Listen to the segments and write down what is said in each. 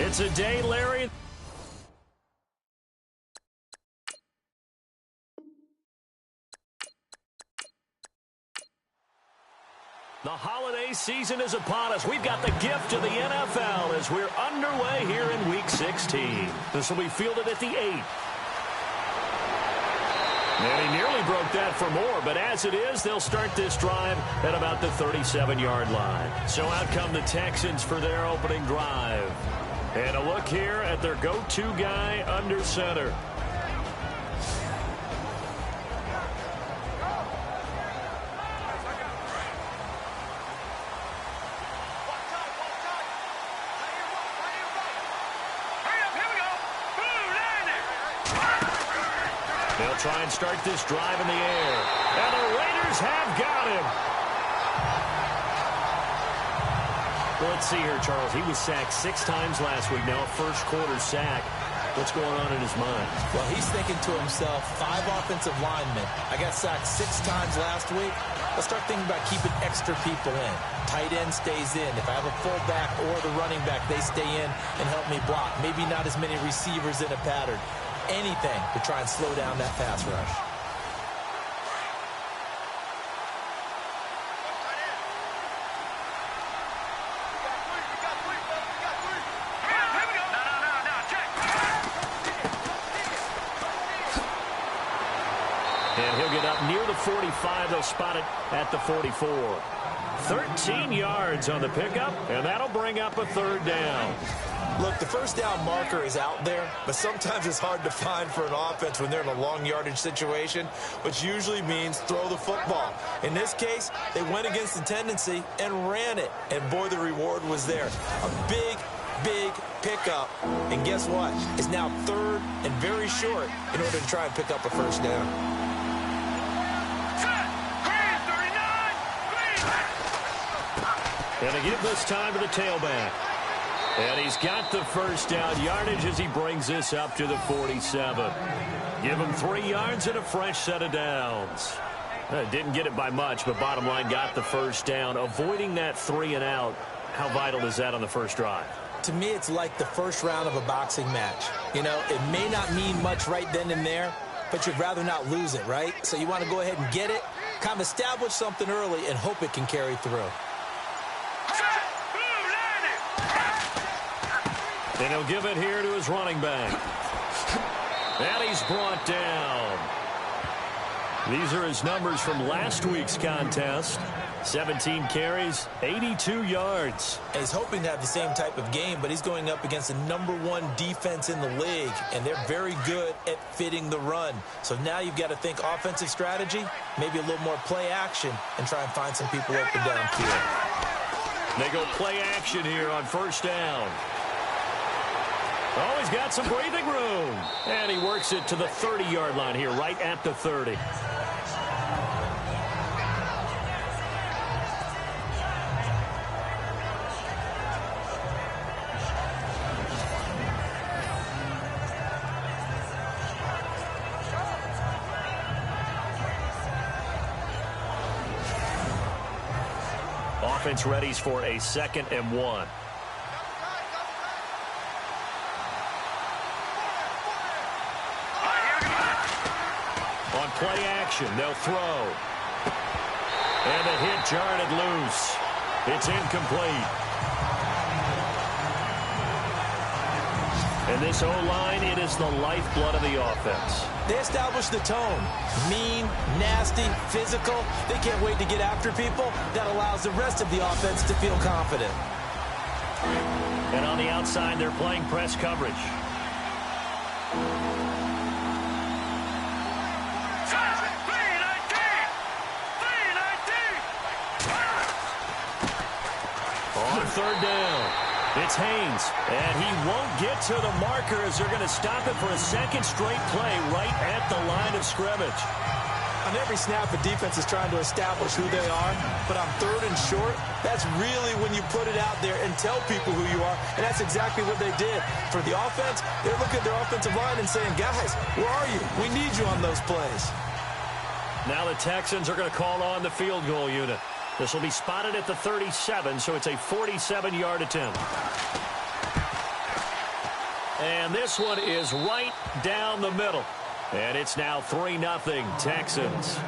It's a day, Larry. The holiday season is upon us. We've got the gift of the NFL as we're underway here in Week 16. This will be fielded at the 8. And he nearly broke that for more, but as it is, they'll start this drive at about the 37-yard line. So out come the Texans for their opening drive. And a look here at their go-to guy under center. They'll try and start this drive in the air. And the Raiders have got him. Well, let's see here, Charles. He was sacked 6 times last week. Now a first-quarter sack. What's going on in his mind? Well, he's thinking to himself, 5 offensive linemen. I got sacked 6 times last week. Let's start thinking about keeping extra people in. Tight end stays in. If I have a fullback or the running back, they stay in and help me block. Maybe not as many receivers in a pattern. Anything to try and slow down that pass rush. And he'll get up near the 45. They'll spot it at the 44. 13 yards on the pickup, and that'll bring up a third down. Look, the first down marker is out there, but sometimes it's hard to find for an offense when they're in a long yardage situation, which usually means throw the football. In this case, they went against the tendency and ran it, and boy, the reward was there. A big pickup, and guess what? It's now third and very short in order to try and pick up a first down. And they give this time to the tailback. And he's got the first down yardage as he brings this up to the 47. Give him 3 yards and a fresh set of downs. Didn't get it by much, but bottom line got the first down. Avoiding that 3 and out, how vital is that on the first drive? To me, it's like the first round of a boxing match. You know, it may not mean much right then and there, but you'd rather not lose it, right? So you want to go ahead and get it, kind of establish something early, and hope it can carry through. And he'll give it here to his running back. And he's brought down. These are his numbers from last week's contest. 17 carries, 82 yards. And he's hoping to have the same type of game, but he's going up against the #1 defense in the league, and they're very good at fitting the run. So now you've got to think offensive strategy, maybe a little more play action, and try and find some people open downfield. They go play action here on first down. Oh, he's got some breathing room. And he works it to the 30-yard line here, right at the 30. Offense readies for a 2nd and 1. On play action, they'll throw. And the hit jarred it loose. It's incomplete. And this O-line, it is the lifeblood of the offense. They establish the tone. Mean, nasty, physical. They can't wait to get after people. That allows the rest of the offense to feel confident. And on the outside, they're playing press coverage. On third down, it's Haynes, and he won't get to the marker as they're going to stop it for a second straight play right at the line of scrimmage. On every snap, a defense is trying to establish who they are, but on third and short, that's really when you put it out there and tell people who you are, and that's exactly what they did. For the offense, they're looking at their offensive line and saying, guys, where are you? We need you on those plays. Now the Texans are going to call on the field goal unit. This will be spotted at the 37, so it's a 47-yard attempt. And this one is right down the middle. And it's now 3-0 Texans.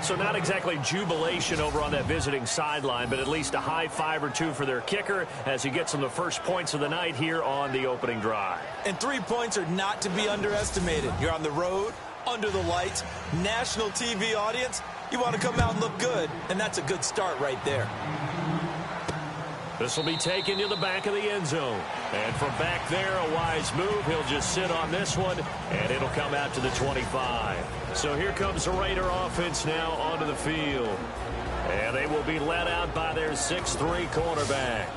So not exactly jubilation over on that visiting sideline, but at least a high five or two for their kicker as he gets them the first points of the night here on the opening drive. And 3 points are not to be underestimated. You're on the road, under the lights, national TV audience. You want to come out and look good, and that's a good start right there. This will be taken to the back of the end zone. And from back there, a wise move. He'll just sit on this one, and it'll come out to the 25. So here comes the Raider offense now onto the field. And they will be led out by their 6'3" cornerback.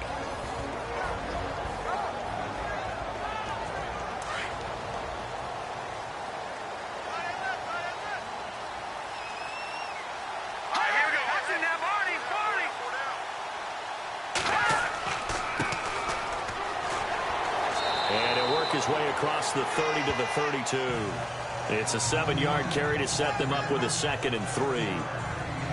His way across the 30 to the 32. It's a 7-yard carry to set them up with a 2nd and 3.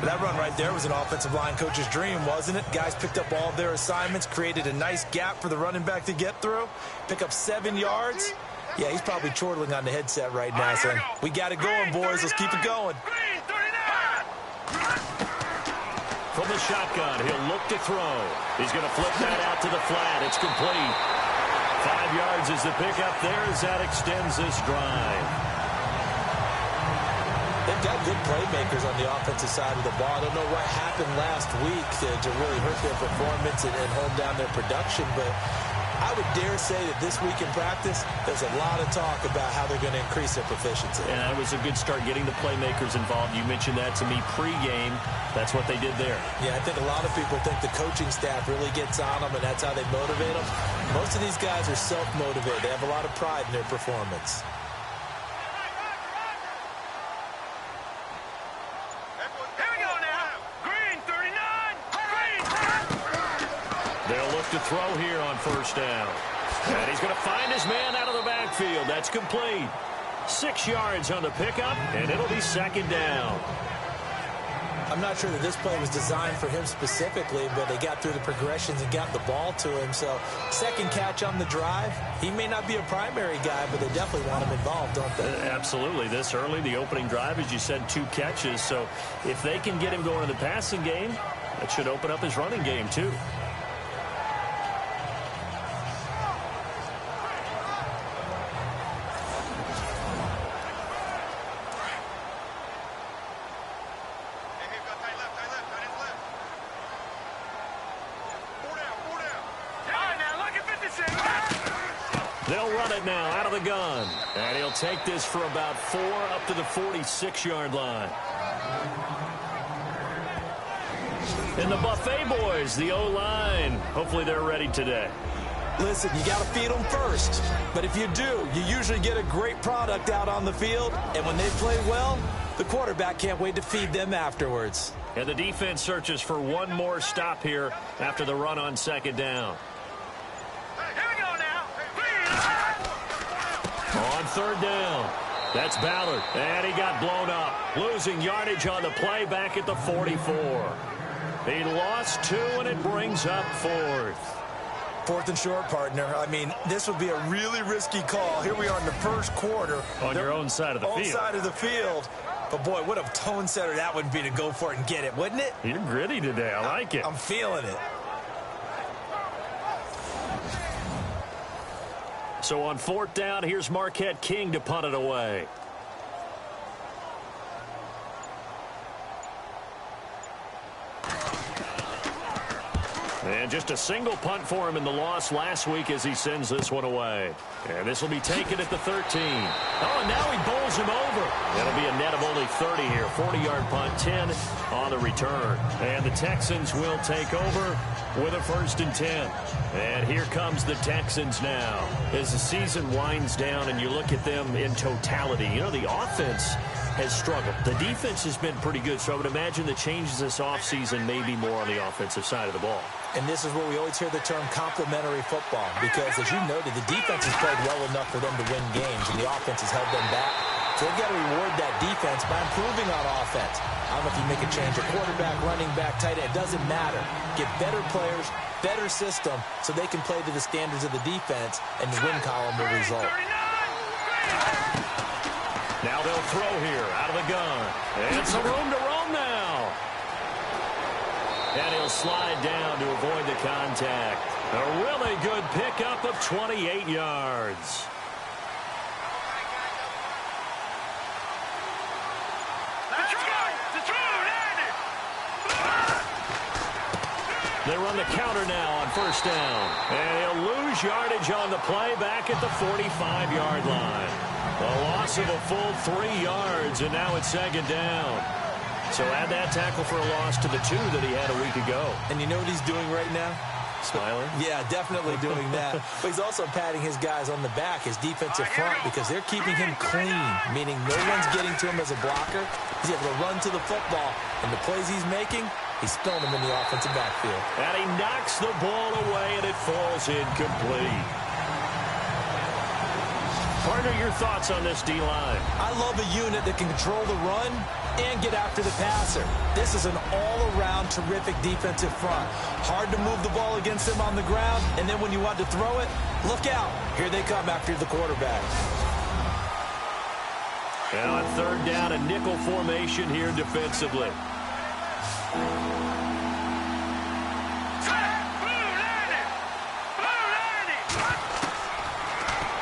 That run right there was an offensive line coach's dream, wasn't it? Guys picked up all of their assignments, created a nice gap for the running back to get through, pick up 7 yards. Yeah, he's probably chortling on the headset right now saying, we got it going, boys. Let's keep it going. From the shotgun, he'll look to throw. He's going to flip that out to the flat. It's complete. 5 yards is the pickup there as that extends this drive. They've got good playmakers on the offensive side of the ball. I don't know what happened last week to really hurt their performance and hold down their production, but I would dare say that this week in practice, there's a lot of talk about how they're going to increase their proficiency. And it was a good start getting the playmakers involved. You mentioned that to me pregame. That's what they did there. Yeah, I think a lot of people think the coaching staff really gets on them, and that's how they motivate them. Most of these guys are self-motivated. They have a lot of pride in their performance. They'll look to throw here on first down. And he's going to find his man out of the backfield. That's complete. 6 yards on the pickup, and it'll be 2nd down. I'm not sure that this play was designed for him specifically, but they got through the progressions and got the ball to him. So, 2nd catch on the drive. He may not be a primary guy, but they definitely want him involved, don't they? Absolutely. This early, the opening drive, as you said, 2 catches. So, if they can get him going in the passing game, that should open up his running game, too. They'll run it now out of the gun. And he'll take this for about 4 up to the 46-yard line. And the Buffet boys, the O-line, hopefully they're ready today. Listen, you got to feed them first. But if you do, you usually get a great product out on the field. And when they play well, the quarterback can't wait to feed them afterwards. And the defense searches for one more stop here after the run on 2nd down. On 3rd down, that's Ballard, and he got blown up. Losing yardage on the play back at the 44. He lost 2, and it brings up 4th. 4th and short, partner. I mean, this would be a really risky call. Here we are in the first quarter. On your own side of the field. Own side of the field. But, boy, what a tone setter that would be to go for it and get it, wouldn't it? You're gritty today. I like it. I'm feeling it. So on 4th down, here's Marquette King to punt it away. And just a single punt for him in the loss last week as he sends this one away. And this will be taken at the 13. Oh, and now he bowls him over. It'll be a net of only 30 here. 40-yard punt, 10 on the return. And the Texans will take over with a 1st and 10. And here comes the Texans now. As the season winds down and you look at them in totality, you know, the offense has struggled. The defense has been pretty good, so I would imagine the changes this offseason may be more on the offensive side of the ball. And this is where we always hear the term complementary football, because as you noted, the defense has played well enough for them to win games, and the offense has held them back. So they've got to reward that defense by improving on offense. I don't know if you make a change, a quarterback, running back, tight end, it doesn't matter. Get better players, better system, so they can play to the standards of the defense, and the win column will result. Now they'll throw here out of the gun. And some room to roam now. And he'll slide down to avoid the contact. A really good pickup of 28 yards. They run the counter now on first down. And he'll lose yardage on the play back at the 45-yard line. A loss of a full 3 yards, and now it's second down. So add that tackle for a loss to the 2 that he had a week ago. And you know what he's doing right now? Smiling? Yeah, definitely doing that. But he's also patting his guys on the back, his defensive front, because they're keeping him clean, meaning no one's getting to him as a blocker. He's able to run to the football, and the plays he's making, he's spilling them in the offensive backfield. And he knocks the ball away, and it falls incomplete. Partner, your thoughts on this D-line? I love a unit that can control the run and get after the passer. This is an all-around terrific defensive front. Hard to move the ball against them on the ground, and then when you want to throw it, look out. Here they come after the quarterback. And on third down, a nickel formation here defensively.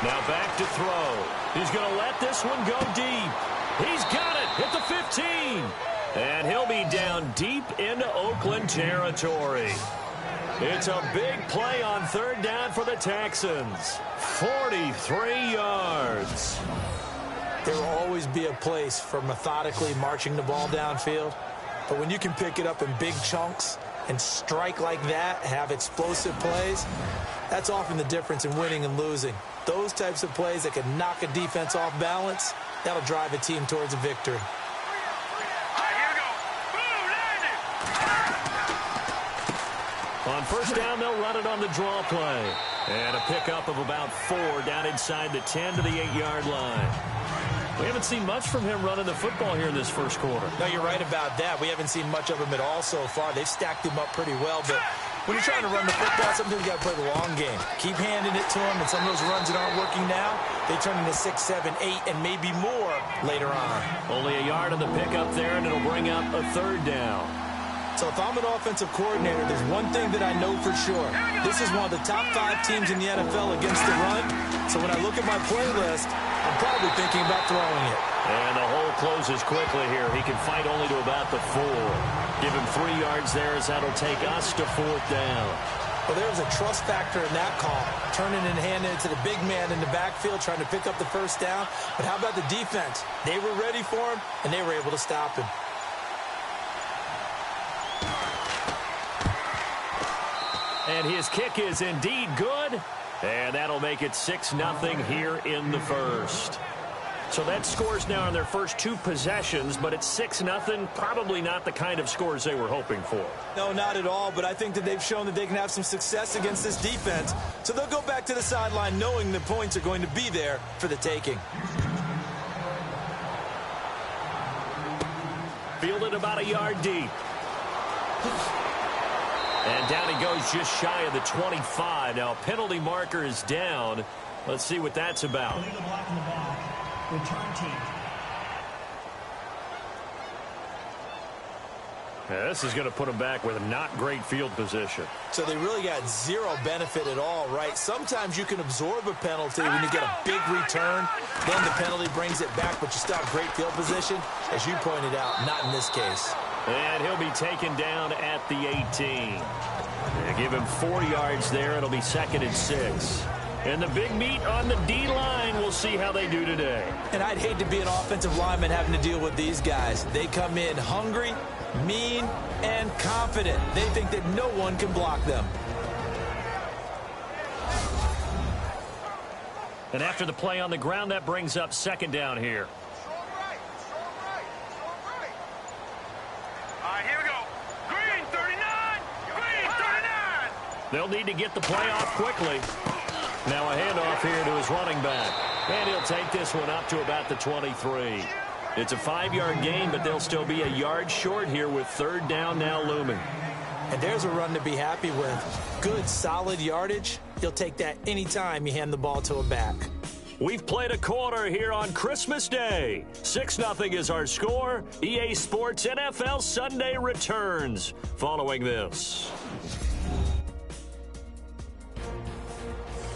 Now back to throw. He's going to let this one go deep. He's got it at the 15. And he'll be down deep into Oakland territory. It's a big play on third down for the Texans. 43 yards. There will always be a place for methodically marching the ball downfield. But when you can pick it up in big chunks and strike like that, have explosive plays, that's often the difference in winning and losing. Those types of plays that can knock a defense off balance, that'll drive a team towards a victory. On first down, they'll run it on the draw play. And a pickup of about 4 down inside the 10 to the 8-yard line. We haven't seen much from him running the football here in this first quarter. No, you're right about that. We haven't seen much of him at all so far. They've stacked him up pretty well, but when you're trying to run the football, sometimes you got to play the long game. Keep handing it to him, and some of those runs that aren't working now, they turn into 6, 7, 8, and maybe more later on. Only a yard on the pickup there, and it'll bring up a third down. So if I'm an offensive coordinator, there's one thing that I know for sure. This is one of the top 5 teams in the NFL against the run. So when I look at my playlist, I'm probably thinking about throwing it. And the hole closes quickly here. He can fight only to about the 4. Give him 3 yards there as that'll take us to 4th down. Well, there was a trust factor in that call. Turning and handing it to the big man in the backfield, trying to pick up the first down. But how about the defense? They were ready for him, and they were able to stop him. And his kick is indeed good. And that'll make it 6-0 here in the first. So that scores now on their first 2 possessions, but it's 6-0. Probably not the kind of scores they were hoping for. No, not at all, but I think that they've shown that they can have some success against this defense. So they'll go back to the sideline knowing the points are going to be there for the taking. Fielded about a yard deep. And down he goes just shy of the 25. Now a penalty marker is down. Let's see what that's about. Yeah, this is going to put him back with a not great field position. So they really got zero benefit at all, right? Sometimes you can absorb a penalty when you get a big return. Then the penalty brings it back, but you still have great field position. As you pointed out, not in this case. And he'll be taken down at the 18. They give him 4 yards there. It'll be 2nd and 6. And the big meat on the D-line, we'll see how they do today. And I'd hate to be an offensive lineman having to deal with these guys. They come in hungry, mean, and confident. They think that no one can block them. And after the play on the ground, that brings up 2nd down here. They'll need to get the play off quickly. Now a handoff here to his running back. And he'll take this one up to about the 23. It's a 5-yard gain, but they'll still be a yard short here with third down now looming. And there's a run to be happy with. Good, solid yardage. He'll take that anytime you hand the ball to him back. We've played a quarter here on Christmas Day. 6-0 is our score. EA Sports NFL Sunday returns following this.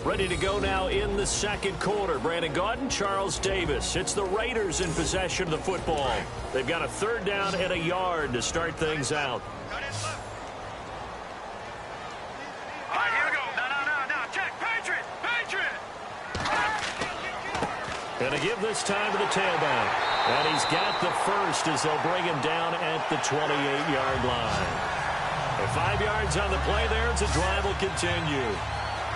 Ready to go now in the second quarter. Brandon Gaudin, Charles Davis. It's the Raiders in possession of the football. They've got a third down and a yard to start things out. All right, here we go. No. Check. Patriot. Going to give this time to the tailback. And he's got the first as they'll bring him down at the 28-yard line. And 5 yards on the play there as the drive will continue.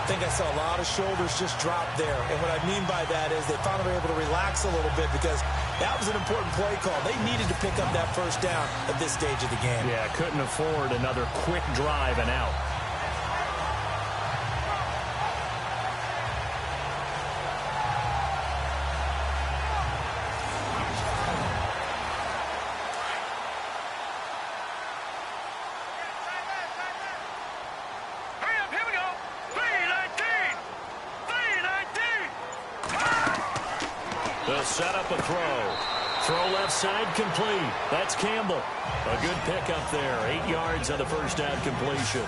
I think I saw a lot of shoulders just drop there. And what I mean by that is they finally were able to relax a little bit because that was an important play call. They needed to pick up that first down at this stage of the game. Yeah, couldn't afford another quick drive and out. They'll set up a throw. Throw left side complete. That's Campbell. A good pickup there. 8 yards on the first down completion.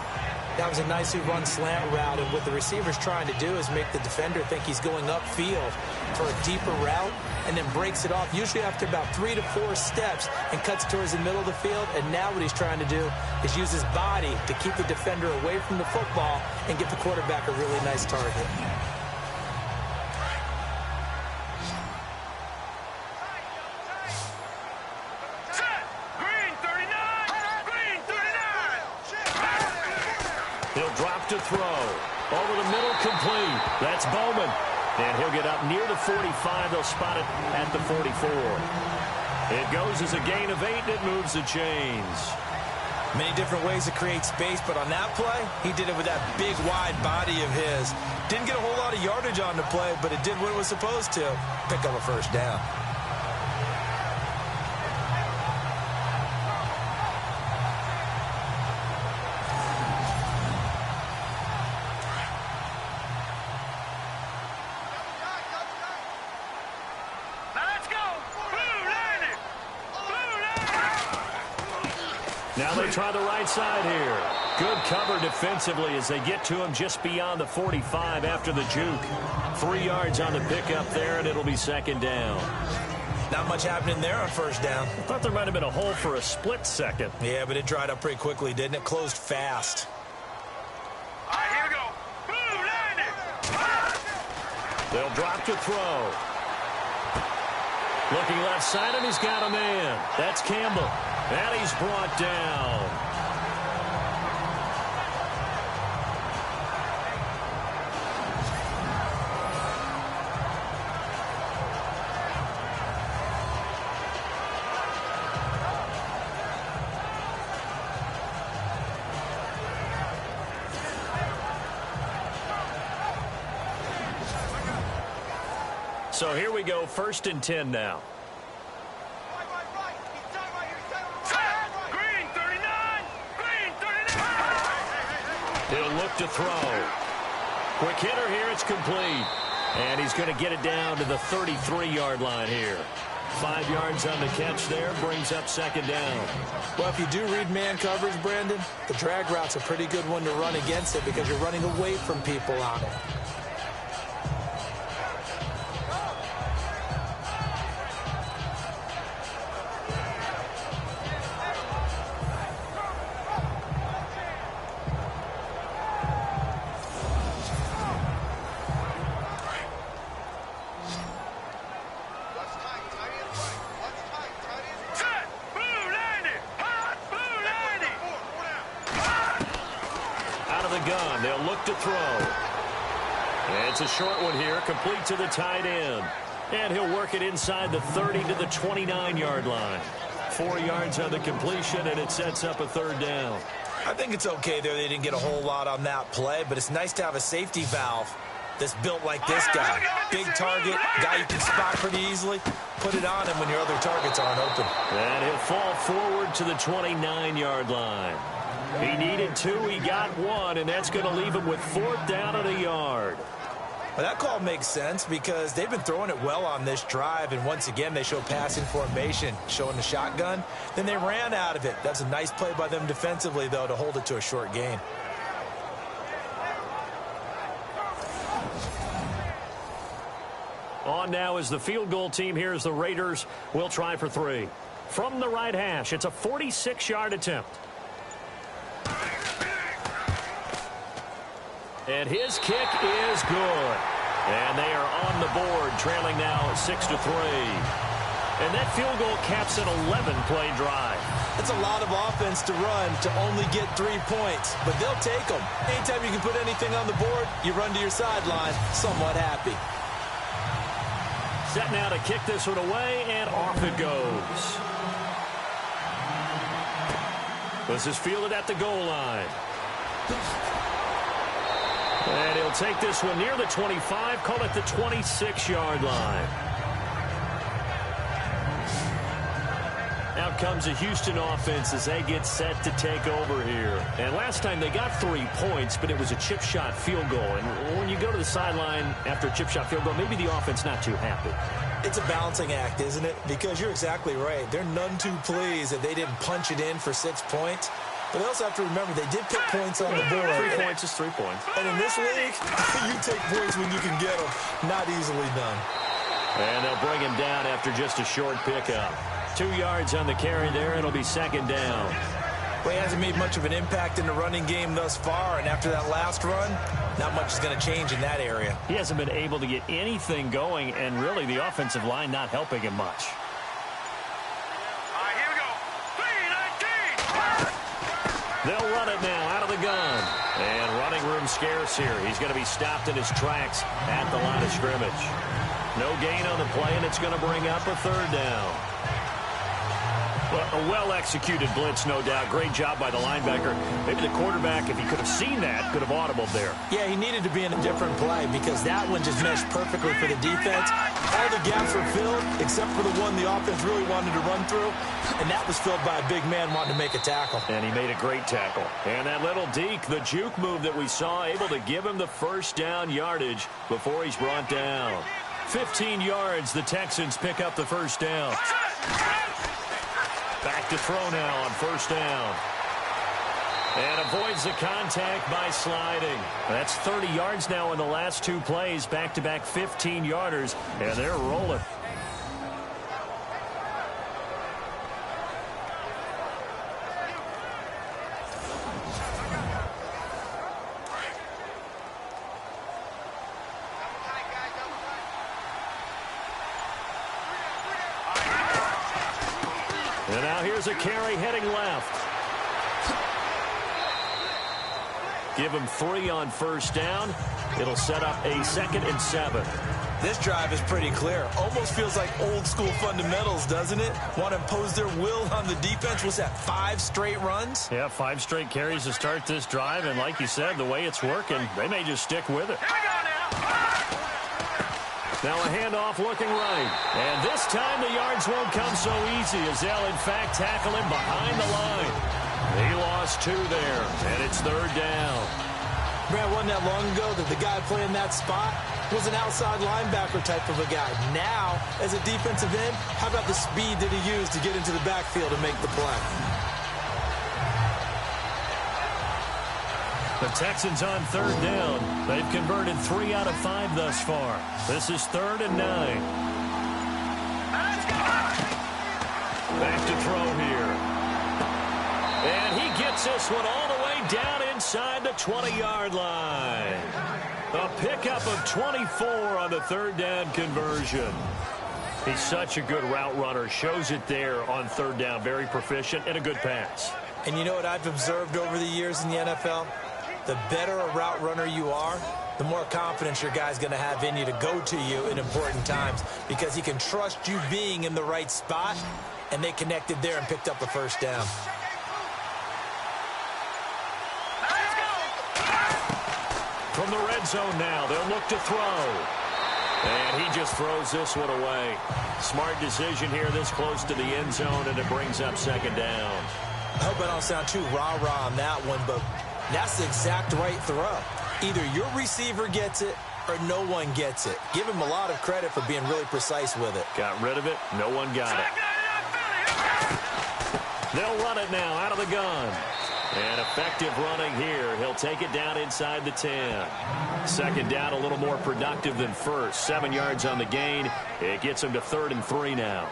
That was a nicely run slant route, and what the receiver's trying to do is make the defender think he's going upfield for a deeper route and then breaks it off, usually after about 3 to 4 steps, and cuts towards the middle of the field. And now what he's trying to do is use his body to keep the defender away from the football and give the quarterback a really nice target. To throw. Over the middle, complete. That's Bowman. And he'll get up near the 45. They'll spot it at the 44. It goes as a gain of 8, and it moves the chains. Many different ways to create space, but on that play, he did it with that big, wide body of his. Didn't get a whole lot of yardage on the play, but it did what it was supposed to. Pick up a first down. Now they try the right side here. Good cover defensively as they get to him just beyond the 45 after the juke. 3 yards on the pickup there, and it'll be second down. Not much happening there on first down. I thought there might have been a hole for a split second. Yeah, but it dried up pretty quickly, didn't it? Closed fast. All right, here we go. Blue, line it. They'll drop to throw. Looking left side, and he's got a man. That's Campbell. And he's brought down. So here we go, 1st and 10 now. He'll look to throw. Quick hitter here, it's complete. And he's going to get it down to the 33-yard line here. 5 yards on the catch there, brings up second down. Well, if you do read man coverage, Brandon, the drag route's a pretty good one to run against it because you're running away from people on it. Gun. They'll look to throw. And it's a short one here, complete to the tight end. And he'll work it inside the 30 to the 29-yard line. 4 yards on the completion, and it sets up a third down. I think it's okay there. They didn't get a whole lot on that play, but it's nice to have a safety valve. that's built like this guy. Big target, guy you can spot pretty easily. Put it on him when your other targets aren't open. And he'll fall forward to the 29-yard line. He needed 2, he got 1, and that's going to leave him with 4th down and a yard. Well, that call makes sense because they've been throwing it well on this drive, and once again they show passing formation, showing the shotgun. Then they ran out of it. That's a nice play by them defensively, though, to hold it to a short gain. On now is the field goal team. Here's the Raiders. We'll try for 3. From the right hash, it's a 46-yard attempt. And his kick is good. And they are on the board, trailing now 6-3. And that field goal caps an 11-play drive. It's a lot of offense to run to only get 3 points, but they'll take them. Anytime you can put anything on the board, you run to your sideline somewhat happy. Set now to kick this one away, and off it goes. This is fielded at the goal line. And he'll take this one near the 25, call it the 26-yard line. Out comes a Houston offense as they get set to take over here. And last time they got 3 points, but it was a chip shot field goal. And when you go to the sideline after a chip shot field goal, maybe the offense not too happy. It's a balancing act, isn't it? Because you're exactly right. They're none too pleased that they didn't punch it in for 6 points. But they also have to remember they did put points on the board. 3 points is 3 points. And in this league, you take points when you can get them. Not easily done. And they'll bring him down after just a short pickup. 2 yards on the carry there. It'll be 2nd down. Well, he hasn't made much of an impact in the running game thus far. And after that last run, not much is going to change in that area. He hasn't been able to get anything going. And really, the offensive line not helping him much. They'll run it now out of the gun. And running room scarce here. He's going to be stopped in his tracks at the line of scrimmage. No gain on the play, and it's going to bring up a 3rd down. But a well-executed blitz, no doubt. Great job by the linebacker. Maybe the quarterback, if he could have seen that, could have audibled there. Yeah, he needed to be in a different play because that one just meshed perfectly for the defense. All the gaps were filled except for the one the offense really wanted to run through, and that was filled by a big man wanting to make a tackle. And he made a great tackle. And that little deke, the juke move that we saw, able to give him the 1st down yardage before he's brought down. 15 yards, the Texans pick up the 1st down. Back to throw now on 1st down. And avoids the contact by sliding. That's 30 yards now in the last 2 plays. Back-to-back 15-yarders. And they're rolling. And now here's a carry heading left. Give him 3 on 1st down. It'll set up a 2nd and 7. This drive is pretty clear. Almost feels like old school fundamentals, doesn't it? Want to impose their will on the defense. Was that 5 straight runs? Yeah, 5 straight carries to start this drive. And like you said, the way it's working, they may just stick with it. Now a handoff looking right. And this time the yards won't come so easy as they'll, in fact, tackle him behind the line. He lost 2 there, and it's 3rd down. Brad, wasn't that long ago that the guy playing that spot was an outside linebacker type of a guy. Now, as a defensive end, how about the speed that he used to get into the backfield and make the play? The Texans on 3rd down. They've converted 3 out of 5 thus far. This is 3rd and 9. Back to throw here. And he gets this one all the way down inside the 20-yard line. A pickup of 24 on the 3rd down conversion. He's such a good route runner. Shows it there on 3rd down. Very proficient and a good pass. And you know what I've observed over the years in the NFL? The better a route runner you are, the more confidence your guy's going to have in you to go to you in important times because he can trust you being in the right spot, and they connected there and picked up a 1st down. From the red zone now, they'll look to throw. And he just throws this one away. Smart decision here this close to the end zone, and it brings up second down. I hope I don't sound too rah-rah on that one, but that's the exact right throw. Either your receiver gets it or no one gets it. Give him a lot of credit for being really precise with it. Got rid of it. No one got it. They'll run it now out of the gun. And effective running here. He'll take it down inside the 10. Second down a little more productive than first. 7 yards on the gain. It gets him to 3rd and 3 now.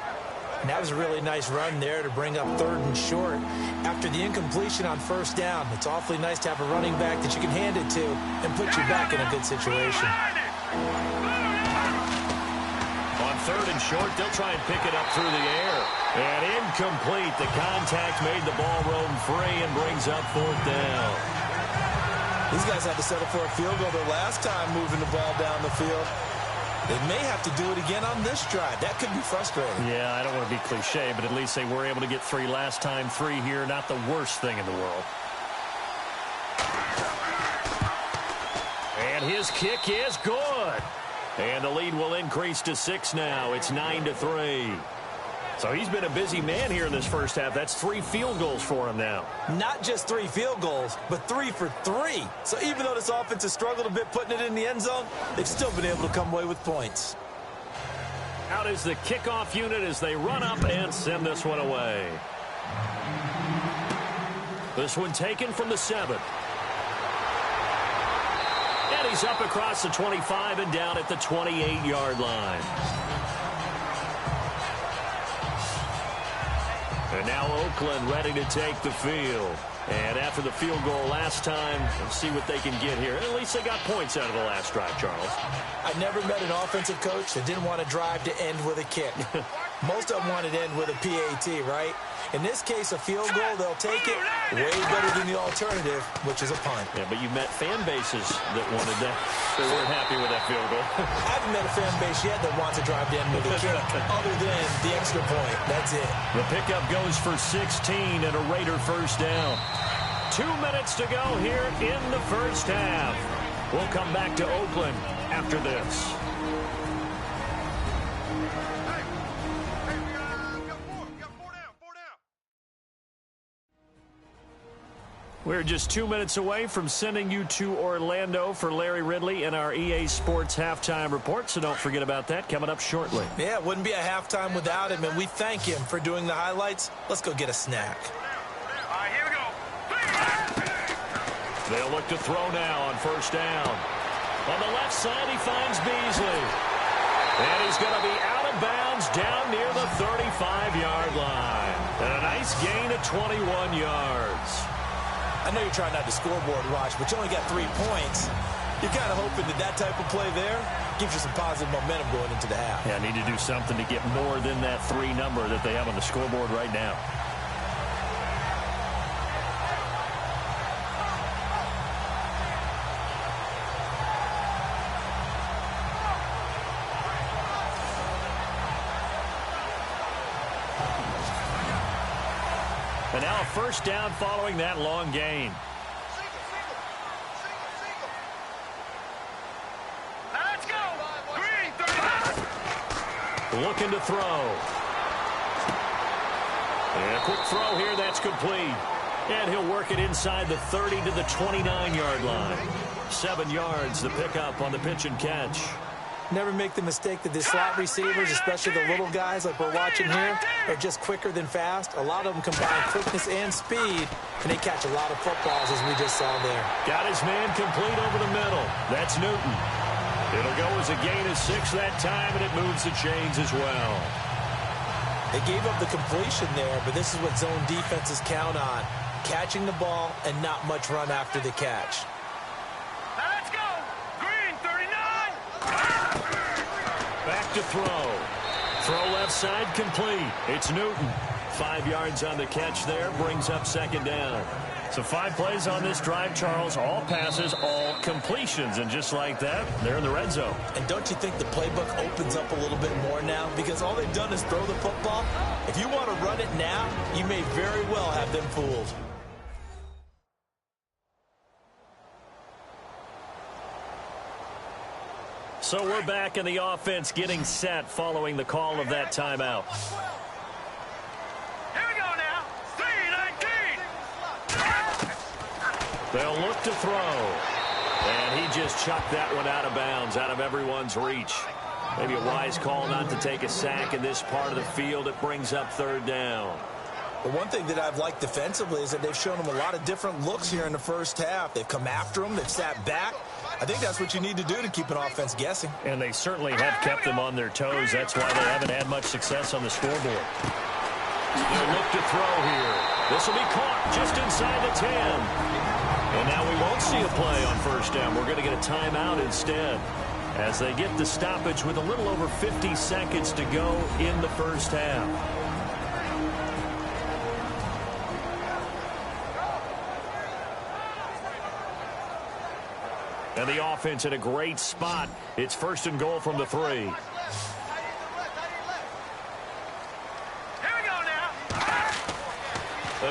And that was a really nice run there to bring up 3rd and short. After the incompletion on 1st down, it's awfully nice to have a running back that you can hand it to and put you back in a good situation. On 3rd and short, they'll try and pick it up through the air. And incomplete. The contact made the ball roam free and brings up 4th down. These guys had to settle for a field goal their last time moving the ball down the field. They may have to do it again on this drive. That could be frustrating. Yeah, I don't want to be cliche, but at least they were able to get 3 last time. 3 here, not the worst thing in the world. And his kick is good. And the lead will increase to 6 now. It's 9-3. So he's been a busy man here in this first half. That's 3 field goals for him now. Not just 3 field goals, but 3 for 3. So even though this offense has struggled a bit putting it in the end zone, they've still been able to come away with points. Out is the kickoff unit as they run up and send this one away. This one taken from the 7. And he's up across the 25 and down at the 28-yard line. And now Oakland ready to take the field. And after the field goal last time, let's see what they can get here. At least they got points out of the last drive, Charles. I never met an offensive coach that didn't want to drive to end with a kick. Most of them wanted to end with a PAT, right? In this case, a field goal, they'll take it way better than the alternative, which is a punt. Yeah, but you've met fan bases that wanted that. They weren't happy with that field goal. I haven't met a fan base yet that wants to drive to end with a kick, other than the extra point. That's it. The pickup goes for 16 and a Raider first down. 2 minutes to go here in the first half. We'll come back to Oakland after this. We're just 2 minutes away from sending you to Orlando for Larry Ridley and our EA Sports Halftime Report, so don't forget about that coming up shortly. Yeah, it wouldn't be a halftime without him, and we thank him for doing the highlights. Let's go get a snack. All right, here we go. They'll look to throw now on first down. On the left side, he finds Beasley. And he's going to be out of bounds down near the 35-yard line. And a nice gain of 21 yards. I know you're trying not to scoreboard watch, but you only got 3 points. You're kind of hoping that that type of play there gives you some positive momentum going into the half. Yeah, I need to do something to get more than that 3 number that they have on the scoreboard right now. And now a first down following that long gain. Let's go. Green, 35. Looking to throw. And a quick throw here, that's complete. And he'll work it inside the 30 to the 29-yard line. 7 yards, the pickup on the pitch and catch. Never make the mistake that the slot receivers, especially the little guys like we're watching here, are just quicker than fast. A lot of them combine quickness and speed, and they catch a lot of footballs, as we just saw there. Got his man complete over the middle. That's Newton. It'll go as a gain of 6 that time, and it moves the chains as well. They gave up the completion there, but this is what zone defenses count on, catching the ball and not much run after the catch. Let's go. Green, 39. Back to throw. Throw left side complete. It's Newton. 5 yards on the catch there. Brings up second down. So 5 plays on this drive, Charles. All passes, all completions. And just like that, they're in the red zone. And don't you think the playbook opens up a little bit more now? Because all they've done is throw the football. If you want to run it now, you may very well have them fooled. So we're back in the offense getting set following the call of that timeout. Here we go now. 3-19. They'll look to throw. And he just chucked that one out of bounds, out of everyone's reach. Maybe a wise call not to take a sack in this part of the field. It brings up third down. The one thing that I've liked defensively is that they've shown them a lot of different looks here in the first half. They've come after them. They've sat back. I think that's what you need to do to keep an offense guessing. And they certainly have kept them on their toes. That's why they haven't had much success on the scoreboard. They'll look to throw here. This will be caught just inside the 10. And now we won't see a play on first down. We're going to get a timeout instead as they get the stoppage with a little over 50 seconds to go in the first half. And the offense in a great spot. It's first and goal from the 3. Here we go now.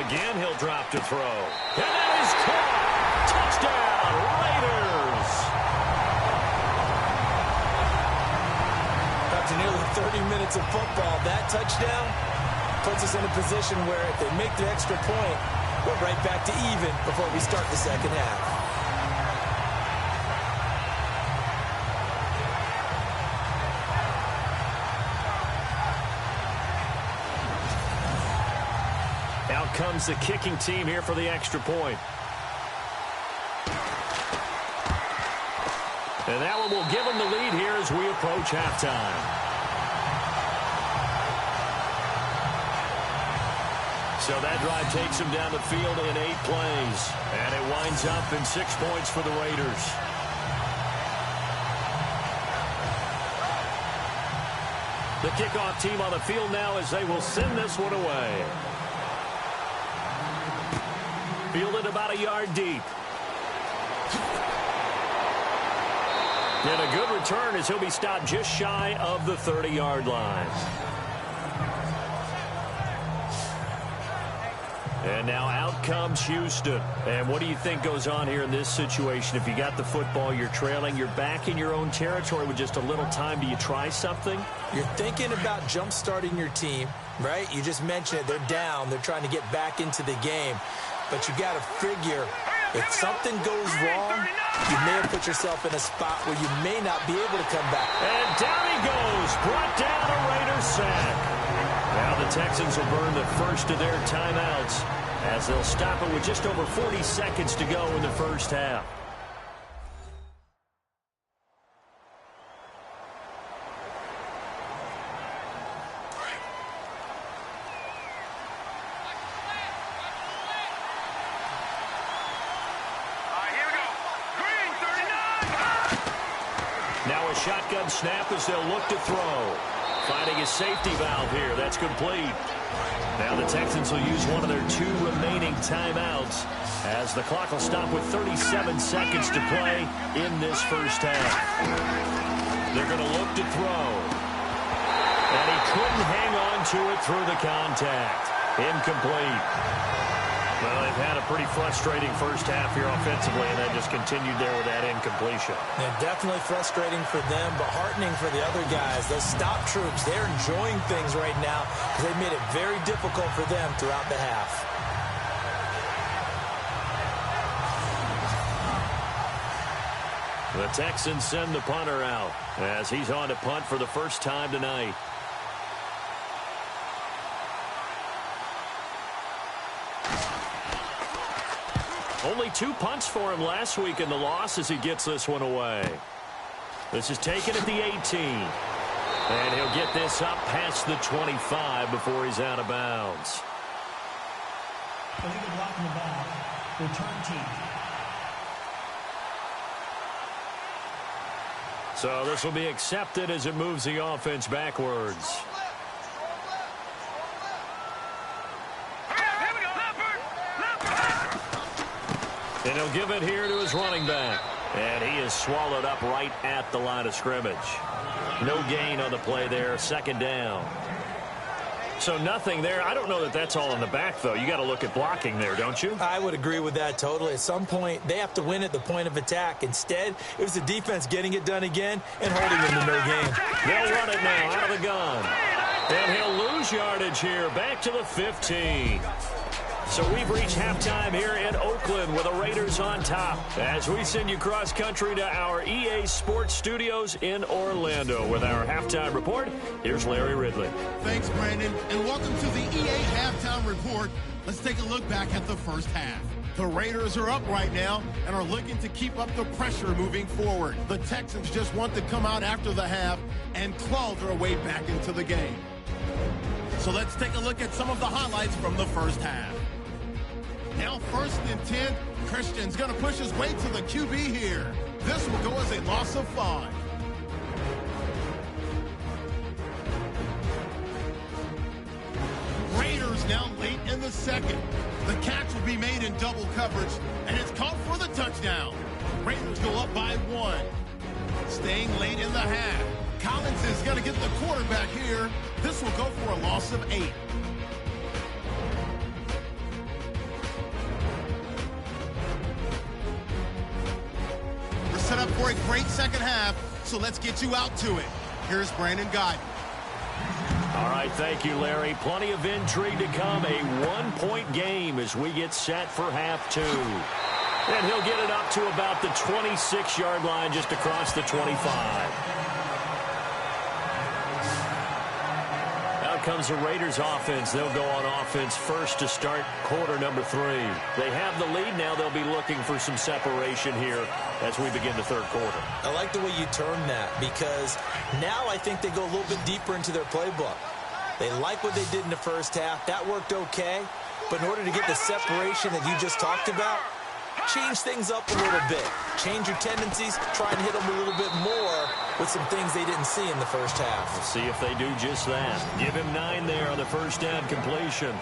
Again, he'll drop to throw. And that is caught. Touchdown, Raiders. After nearly 30 minutes of football, that touchdown puts us in a position where if they make the extra point, we're right back to even before we start the second half. Out comes the kicking team here for the extra point. And that one will give them the lead here as we approach halftime. So that drive takes them down the field in 8 plays. And it winds up in 6 points for the Raiders. The kickoff team on the field now as they will send this one away. Fielded about a yard deep. And a good return as he'll be stopped just shy of the 30-yard line. And now out comes Houston. And what do you think goes on here in this situation? If you got the football, you're trailing, you're back in your own territory with just a little time. Do you try something? You're thinking about jump-starting your team, right? You just mentioned it. They're down. They're trying to get back into the game. But you got to figure, if something goes wrong, you may have put yourself in a spot where you may not be able to come back. And down he goes. Brought down a Raiders sack. Now the Texans will burn the first of their timeouts as they'll stop it with just over 40 seconds to go in the first half. Shotgun snap as they'll look to throw. Finding a safety valve here. That's complete. Now the Texans will use one of their 2 remaining timeouts as the clock will stop with 37 seconds to play in this first half. They're going to look to throw. And he couldn't hang on to it through the contact. Incomplete. Well, they've had a pretty frustrating first half here offensively, and that just continued there with that incompletion. Yeah, definitely frustrating for them, but heartening for the other guys. Those stop troops, they're enjoying things right now because they made it very difficult for them throughout the half. The Texans send the punter out as he's on to punt for the first time tonight. Only 2 punts for him last week in the loss as he gets this one away. This is taken at the 18. And he'll get this up past the 25 before he's out of bounds. Illegal blocking the ball. Return team. So this will be accepted as it moves the offense backwards. And he'll give it here to his running back. And he is swallowed up right at the line of scrimmage. No gain on the play there. Second down. So nothing there. I don't know that that's all in the back, though. You got to look at blocking there, don't you? I would agree with that totally. At some point, they have to win at the point of attack. Instead, it was the defense getting it done again and holding them to no gain. They'll run it now out of the gun. And he'll lose yardage here, back to the 15. So we've reached halftime here in Oakland with the Raiders on top as we send you cross-country to our EA Sports Studios in Orlando with our halftime report. Here's Larry Ridley. Thanks, Brandon, and welcome to the EA Halftime Report. Let's take a look back at the first half. The Raiders are up right now and are looking to keep up the pressure moving forward. The Texans just want to come out after the half and claw their way back into the game. So let's take a look at some of the highlights from the first half. Now 1st and 10, Christian's going to push his way to the QB here. This will go as a loss of 5. Raiders now late in the second. The catch will be made in double coverage, and it's caught for the touchdown. Raiders go up by 1. Staying late in the half. Collins is going to get the quarterback here. This will go for a loss of 8. Set up for a great second half, so let's get you out to it. Here's Brandon Guy. All right, thank you, Larry. Plenty of intrigue to come. A one-point game as we get set for half 2. And he'll get it up to about the 26-yard line just across the 25. Comes the Raiders offense. They'll go on offense first to start quarter number 3. They have the lead. Now they'll be looking for some separation here as we begin the third quarter. I like the way you termed that because now I think they go a little bit deeper into their playbook. They like what they did in the first half. That worked okay. But in order to get the separation that you just talked about, change things up a little bit. Change your tendencies. Try and hit them a little bit more with some things they didn't see in the first half. We'll see if they do just that. Give him 9 there on the first down completion.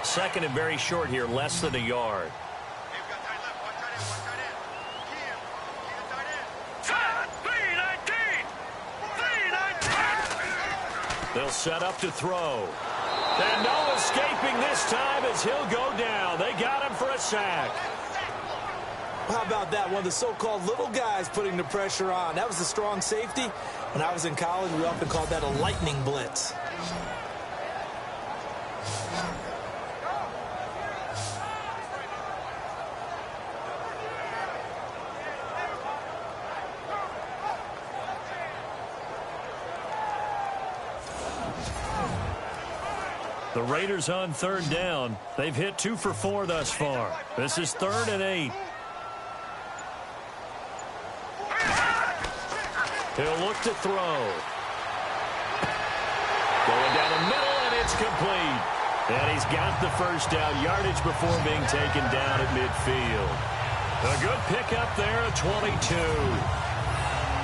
Second and very short here, less than a yard. They'll set up to throw. And no escaping this time as he'll go down. They got him for a sack. How about that? One of the so-called little guys putting the pressure on. That was a strong safety. When I was in college, we often called that a lightning blitz. The Raiders on third down. They've hit 2 for 4 thus far. This is 3rd and 8. He'll look to throw. Going down the middle, and it's complete. And he's got the first down yardage before being taken down at midfield. A good pickup there at 22.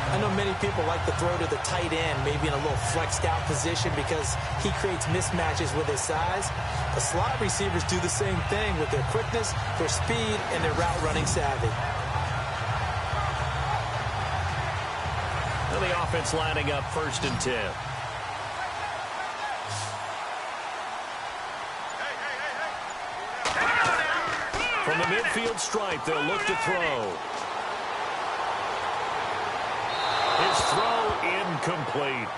I know many people like to throw to the tight end, maybe in a little flexed out position because he creates mismatches with his size. The slot receivers do the same thing with their quickness, their speed, and their route running savvy. And the offense lining up 1st and 10. From the midfield stripe, they'll look to throw. His throw incomplete.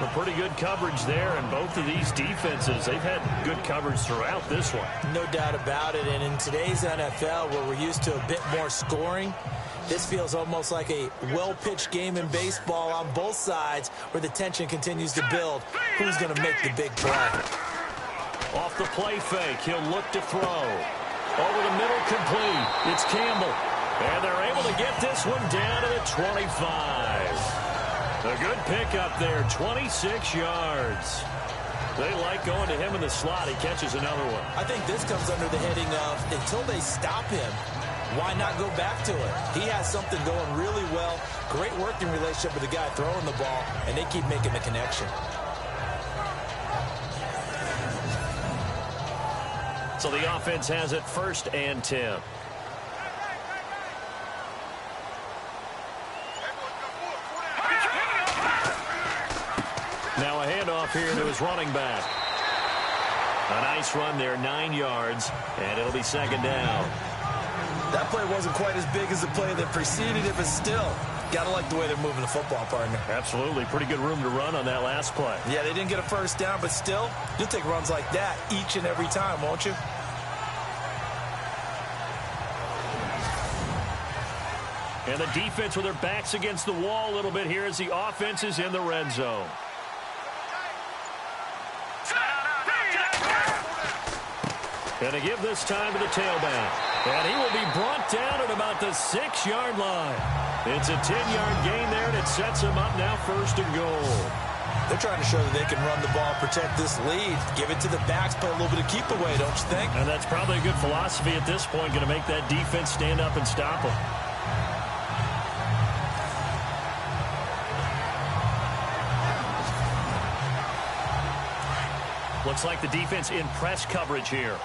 A pretty good coverage there, and both of these defenses, they've had good coverage throughout this one. No doubt about it, and in today's NFL, where we're used to a bit more scoring, this feels almost like a well-pitched game in baseball on both sides where the tension continues to build. Who's going to make the big play? Off the play fake, he'll look to throw. Over the middle, complete. It's Campbell. And they're able to get this one down to the 25. A good pickup there, 26 yards. They like going to him in the slot. He catches another one. I think this comes under the heading of until they stop him, why not go back to it? He has something going really well. Great working relationship with the guy throwing the ball, and they keep making the connection. So the offense has it 1st and 10. Now a handoff here to his running back. A nice run there, 9 yards, and it'll be 2nd down. That play wasn't quite as big as the play that preceded it, but still, gotta like the way they're moving the football, partner. Absolutely. Pretty good room to run on that last play. Yeah, they didn't get a 1st down, but still, you'll take runs like that each and every time, won't you? And the defense with their backs against the wall a little bit here as the offense is in the red zone. And to give this time to the tailback. And he will be brought down at about the 6-yard line. It's a 10-yard gain there, and it sets him up now 1st and goal. They're trying to show that they can run the ball, protect this lead, give it to the backs, play a little bit of keep away, don't you think? And that's probably a good philosophy at this point, going to make that defense stand up and stop them. Looks like the defense in press coverage here.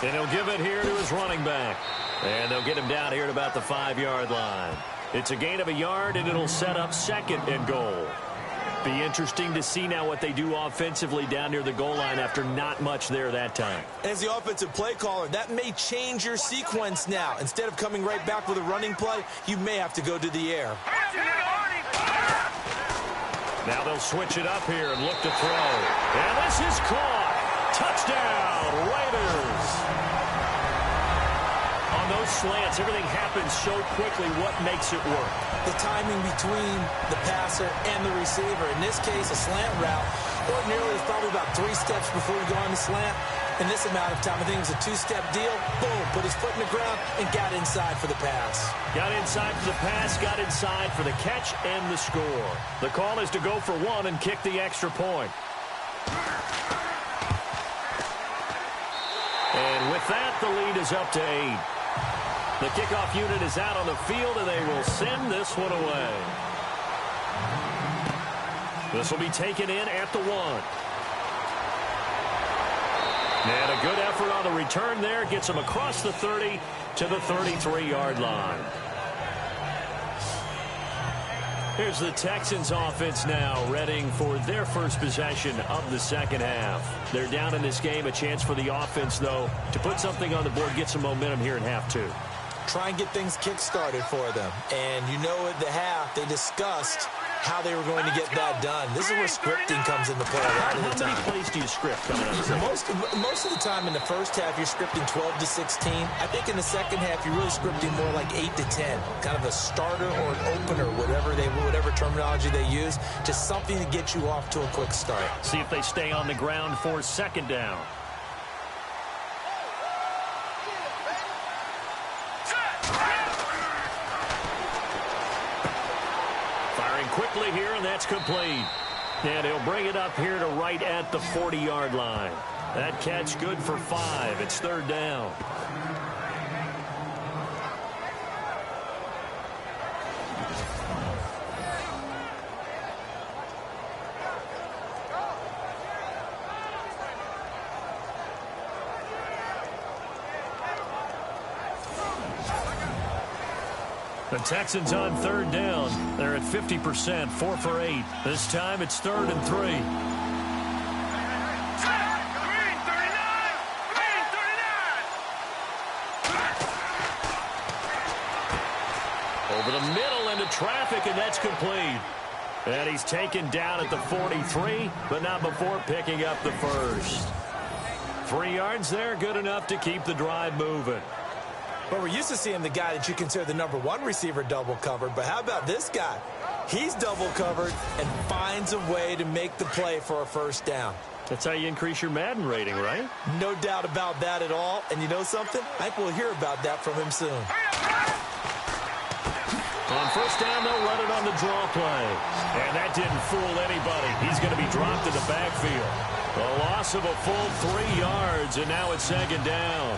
And he'll give it here to his running back. And they'll get him down here at about the 5-yard line. It's a gain of a yard, and it'll set up 2nd and goal. Be interesting to see now what they do offensively down near the goal line after not much there that time. As the offensive play caller, that may change your sequence now. Instead of coming right back with a running play, you may have to go to the air. Now they'll switch it up here and look to throw. And this is caught. Touchdown, Raiders. On those slants, everything happens so quickly. What makes it work? The timing between the passer and the receiver. In this case, a slant route. Ordinarily, it's probably about 3 steps before you go on the slant. In this amount of time, I think it was a 2-step deal. Boom, put his foot in the ground and got inside for the pass. Got inside for the pass, got inside for the catch and the score. The call is to go for 1 and kick the extra point. And with that, the lead is up to 8. The kickoff unit is out on the field, and they will send this one away. This will be taken in at the 1. And a good effort on the return there. Gets him across the 30 to the 33-yard line. Here's the Texans offense now, readying for their first possession of the 2nd half. They're down in this game. A chance for the offense, though, to put something on the board, get some momentum here in half 2. Try and get things kick-started for them. And you know at the half, they discussed how they were going to get that done. This is where scripting comes into play a lot of the time. How many plays do you script coming up? Most of the time in the first half, you're scripting 12 to 16. I think in the second half, you're really scripting more like 8 to 10. Kind of a starter or an opener, whatever terminology they use, just something to get you off to a quick start. See if they stay on the ground for 2nd down. Quickly here, and that's complete. And he'll bring it up here to right at the 40-yard line. That catch good for 5. It's 3rd down. The Texans on 3rd down. They're at 50%, 4 for 8. This time it's 3rd and 3. Over the middle into traffic, and that's complete. And he's taken down at the 43, but not before picking up the first. 3 yards there, good enough to keep the drive moving. But we're used to seeing the guy that you consider the number 1 receiver double covered. But how about this guy? He's double covered and finds a way to make the play for a 1st down. That's how you increase your Madden rating, right? No doubt about that at all. And you know something? I think we'll hear about that from him soon. On 1st down, they'll run it on the draw play. And that didn't fool anybody. He's going to be dropped in the backfield. A loss of a full 3 yards, and now it's 2nd down.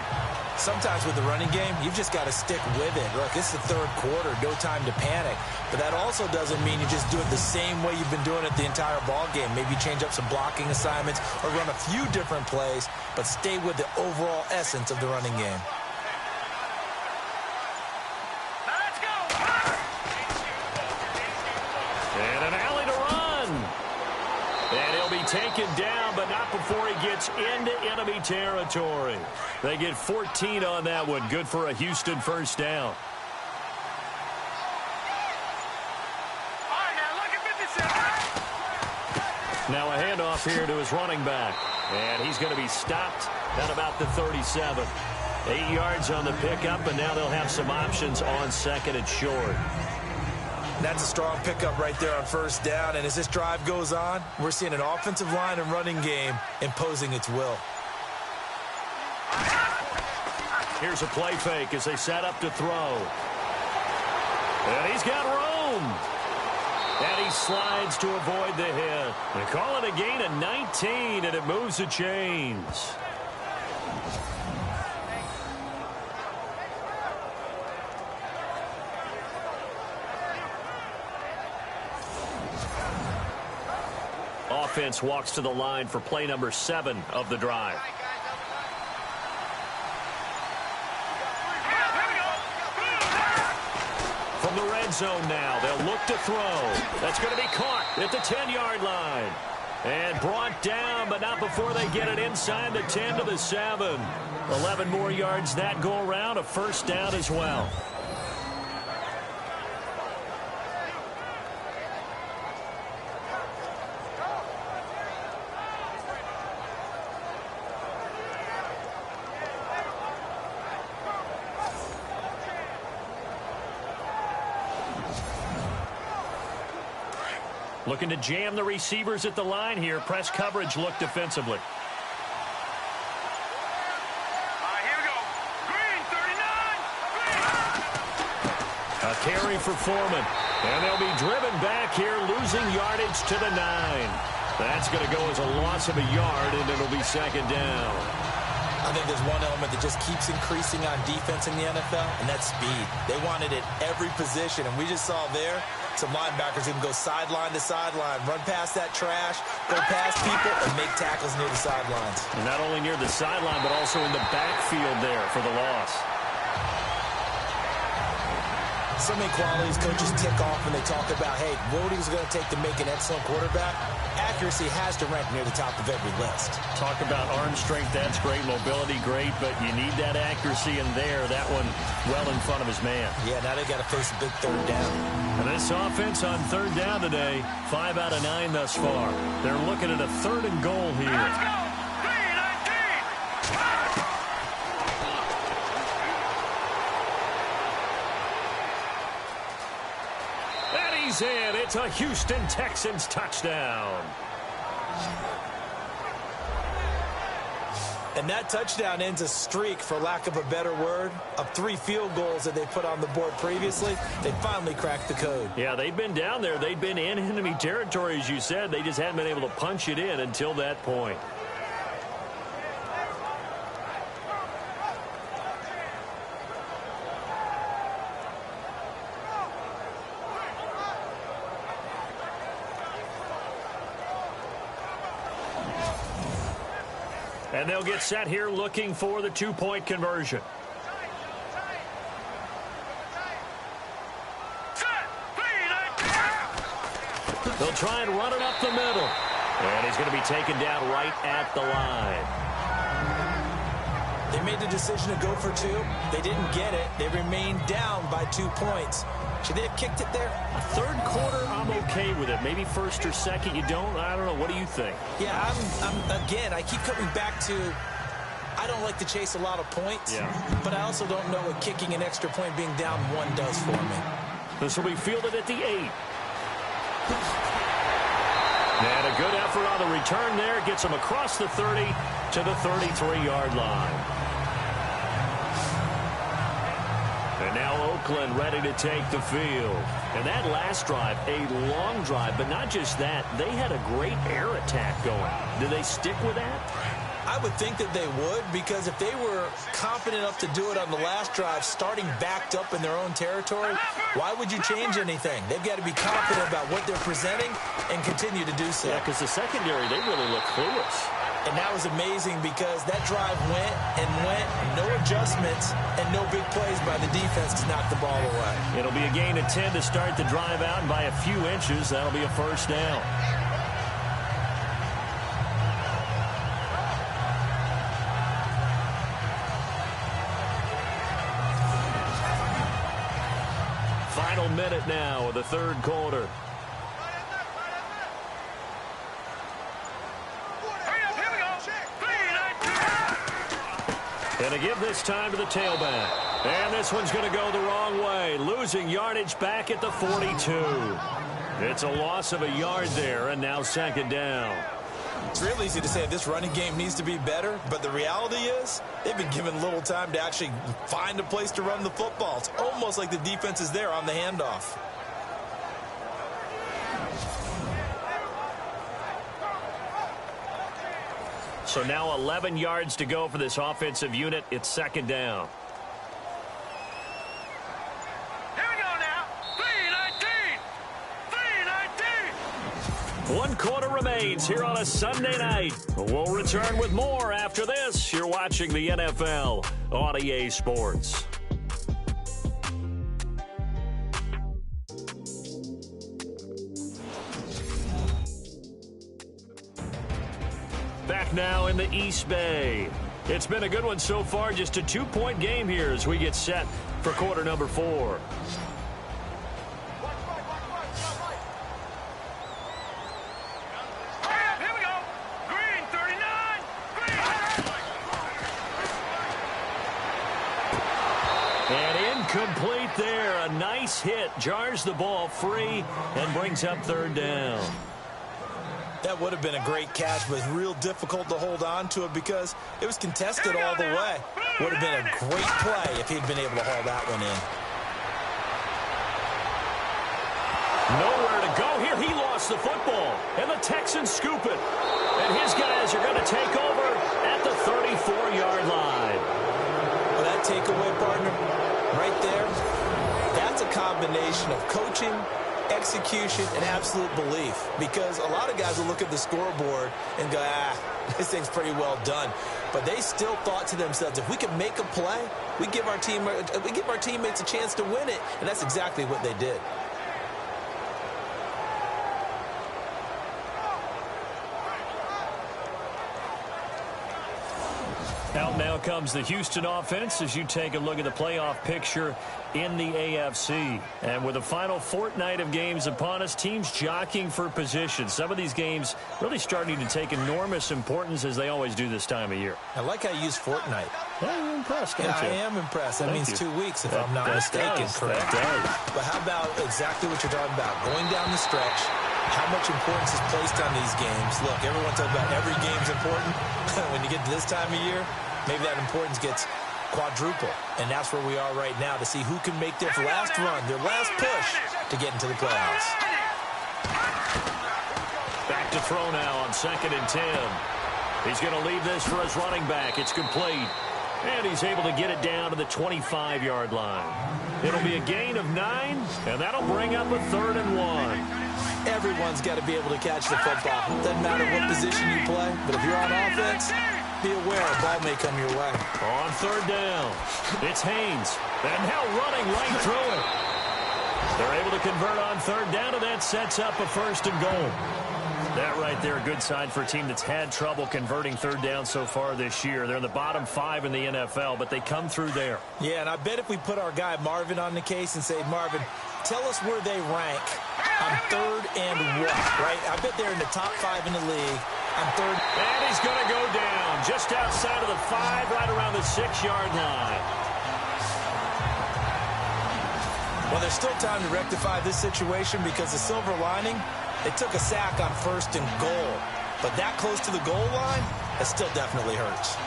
Sometimes with the running game, you've just got to stick with it. Look, it's the third quarter, no time to panic. But that also doesn't mean you just do it the same way you've been doing it the entire ball game. Maybe change up some blocking assignments or run a few different plays, but stay with the overall essence of the running game. Let's go. And an alley to run. And he'll be taken down, but not before he gets into enemy territory. They get 14 on that one. Good for a Houston first down. All right, now look at 57. Now a handoff here to his running back. And he's going to be stopped at about the 37. 8 yards on the pickup, and now they'll have some options on second and short. That's a strong pickup right there on first down. And as this drive goes on, we're seeing an offensive line and running game imposing its will. Here's a play fake as they set up to throw. And he's got room. And he slides to avoid the hit. They call it a gain of 19, and it moves the chains. Offense walks to the line for play number 7 of the drive. From the red zone now, they'll look to throw. That's going to be caught at the 10-yard line. And brought down, but not before they get it inside the 10 to the 7. 11 more yards that go around, a first down as well. Looking to jam the receivers at the line here. Press coverage look defensively. All right, here we go. Green, 39. Green. A carry for Foreman. And they'll be driven back here, losing yardage to the 9. That's going to go as a loss of a yard, and it'll be second down. I think there's one element that just keeps increasing on defense in the NFL, and that's speed. They want it at every position, and we just saw there some linebackers who can go sideline to sideline, run past that trash, go past people, and make tackles near the sidelines. And not only near the sideline, but also in the backfield there for the loss. So many qualities coaches tick off when they talk about, hey, what is it going to take to make an excellent quarterback? Accuracy has to rank near the top of every list. Talk about arm strength, that's great. Mobility, great, but you need that accuracy in there. That one well in front of his man. Yeah, now they got to face a big third down. And this offense on third down today, 5 out of 9 thus far. They're looking at a 3rd and goal here. Let's go. 3-19. And he's in. It's a Houston Texans touchdown. And that touchdown ends a streak, for lack of a better word, of 3 field goals that they put on the board previously. They finally cracked the code. Yeah, they've been down there. They've been in enemy territory, as you said. They just hadn't been able to punch it in until that point. And they'll get set here looking for the 2-point conversion. They'll try and run it up the middle. And he's going to be taken down right at the line. They made the decision to go for 2. They didn't get it. They remained down by 2 points. Should they have kicked it there? A third quarter, I'm okay with it. Maybe first or second, you don't. I don't know. What do you think? Yeah, again, I keep coming back to, I don't like to chase a lot of points, but I also don't know what kicking an extra point being down 1 does for me. This will be fielded at the 8. And a good effort on the return there. Gets him across the 30 to the 33-yard line. And now Oakland ready to take the field. And that last drive, a long drive, but not just that. They had a great air attack going. Do they stick with that? I would think that they would, because if they were confident enough to do it on the last drive, starting backed up in their own territory, why would you change anything? They've got to be confident about what they're presenting and continue to do so. Yeah, because the secondary, they really look clueless. And that was amazing because that drive went and went, no adjustments, and no big plays by the defense to knock the ball away. It'll be a gain of 10 to start the drive out, and by a few inches, that'll be a first down. Final minute now of the third quarter. And a give this time to the tailback. And this one's going to go the wrong way, losing yardage back at the 42. It's a loss of a yard there, and now second down. It's real easy to say this running game needs to be better, but the reality is they've been given little time to actually find a place to run the football. It's almost like the defense is there on the handoff. So now 11 yards to go for this offensive unit. It's second down. Here we go now. 3:19. 3:19. 1 quarter remains here on a Sunday night. We'll return with more after this. You're watching the NFL on EA Sports. Back now in the East Bay. It's been a good one so far. Just a 2-point game here as we get set for quarter number 4. Here we go. Green 39. Green. And incomplete there. A nice hit. Jars the ball free and brings up third down. That would have been a great catch, but it's real difficult to hold on to it because it was contested all the way. Would have been a great play if he'd been able to haul that one in. Nowhere to go here. He lost the football, and the Texans scoop it. And his guys are going to take over at the 34-yard line. Well, that takeaway, partner, right there, that's a combination of coaching, execution, and absolute belief, because a lot of guys will look at the scoreboard and go, this thing's pretty well done, but they still thought to themselves, if we can make a play, we give our teammates a chance to win it, and that's exactly what they did. Out now comes the Houston offense as you take a look at the playoff picture in the AFC. And with the final fortnight of games upon us, teams jockeying for position. Some of these games really starting to take enormous importance as they always do this time of year. I like how you use fortnight. Yeah, you're impressed, aren't you? I am impressed. That means 2 weeks, if I'm not mistaken, correct? But how about exactly what you're talking about? Going down the stretch, how much importance is placed on these games. Look, everyone talks about every game's important. When you get to this time of year, maybe that importance gets quadruple. And that's where we are right now to see who can make their last run, their last push to get into the playoffs. Back to throw now on 2nd and 10. He's going to leave this for his running back. It's complete. And he's able to get it down to the 25-yard line. It'll be a gain of 9, and that'll bring up a 3rd and 1. Everyone's got to be able to catch the football. Doesn't matter what position you play, but if you're on offense, be aware a ball may come your way. On 3rd down, it's Haynes. And now running right through it. They're able to convert on 3rd down, and that sets up a 1st and goal. That right there, a good sign for a team that's had trouble converting 3rd down so far this year. They're in the bottom 5 in the NFL, but they come through there. Yeah, and I bet if we put our guy Marvin on the case and say, Marvin, tell us where they rank on 3rd and what, right? I bet they're in the top 5 in the league on 3rd. And he's going to go down just outside of the 5, right around the 6-yard line. Well, there's still time to rectify this situation because the silver lining, they took a sack on 1st and goal. But that close to the goal line, it still definitely hurts.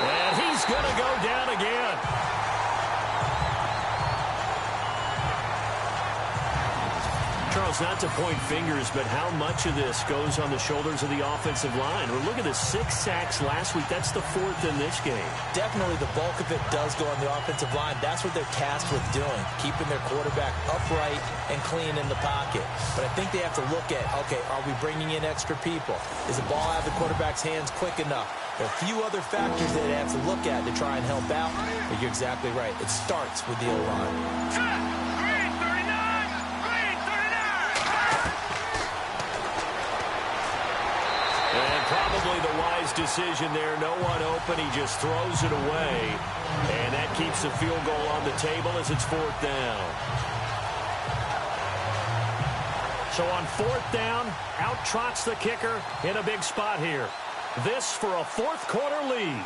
And he's going to go down again. Charles, not to point fingers, but how much of this goes on the shoulders of the offensive line? Well, look at the 6 sacks last week. That's the 4th in this game. Definitely the bulk of it does go on the offensive line. That's what they're tasked with doing, keeping their quarterback upright and clean in the pocket. But I think they have to look at, okay, are we bringing in extra people? Is the ball out of the quarterback's hands quick enough? There are a few other factors that they have to look at to try and help out. But you're exactly right. It starts with the O-line. Probably the wise decision there. No one open. He just throws it away. And that keeps the field goal on the table as it's 4th down. So on 4th down, out trots the kicker in a big spot here. This for a 4th quarter lead.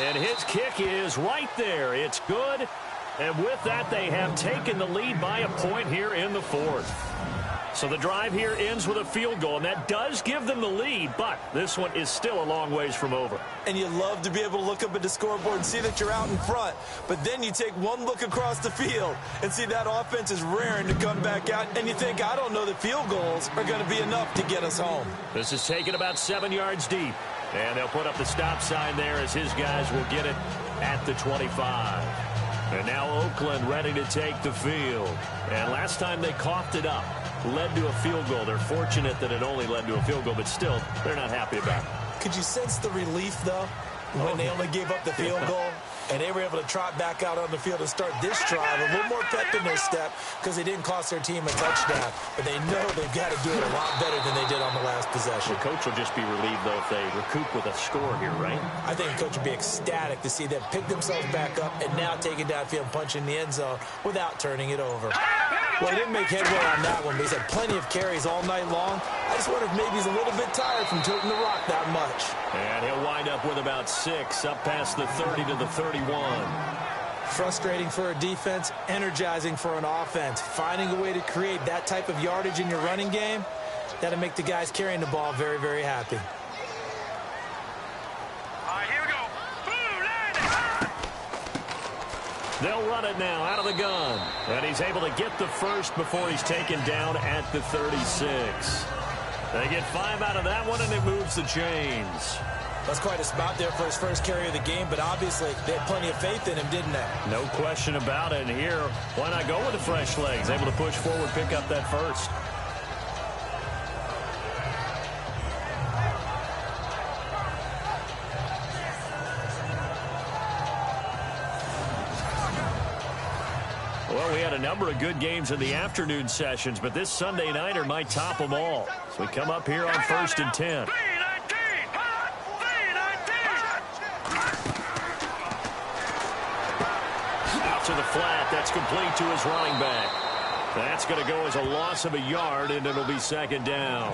And his kick is right there. It's good. And with that, they have taken the lead by a point here in the 4th. So the drive here ends with a field goal, and that does give them the lead, but this one is still a long ways from over. And you love to be able to look up at the scoreboard and see that you're out in front, but then you take one look across the field and see that offense is raring to come back out, and you think, I don't know that field goals are going to be enough to get us home. This is taken about 7 yards deep, and they'll put up the stop sign there as his guys will get it at the 25. And now Oakland ready to take the field. And last time they coughed it up, led to a field goal. They're fortunate that it only led to a field goal, but still, they're not happy about it. Could you sense the relief, though, when they only gave up the field goal? And they were able to trot back out on the field and start this drive. A little more pep in their step because they didn't cost their team a touchdown. But they know they've got to do it a lot better than they did on the last possession. The coach will just be relieved, though, if they recoup with a score here, right? I think the coach would be ecstatic to see them pick themselves back up and now take it downfield and punch in the end zone without turning it over. Well, he didn't make headway on that one, but he's had plenty of carries all night long. I just wonder if maybe he's a little bit tired from toting the rock that much. And he'll wind up with about 6, up past the 30 to the 31. Frustrating for a defense, energizing for an offense. Finding a way to create that type of yardage in your running game, that'll make the guys carrying the ball very, very happy. All right, here we go. Boom, land it. They'll run it now out of the gun. And he's able to get the first before he's taken down at the 36. They get 5 out of that one, and it moves the chains. That's quite a spot there for his first carry of the game, but obviously they had plenty of faith in him, didn't they? No question about it. And here, why not go with the fresh legs? Able to push forward, pick up that first. Well, we had a number of good games in the afternoon sessions, but this Sunday nighter might top them all. So we come up here on 1st and 10. To the flat. That's complete to his running back. That's going to go as a loss of a yard, and it'll be 2nd down.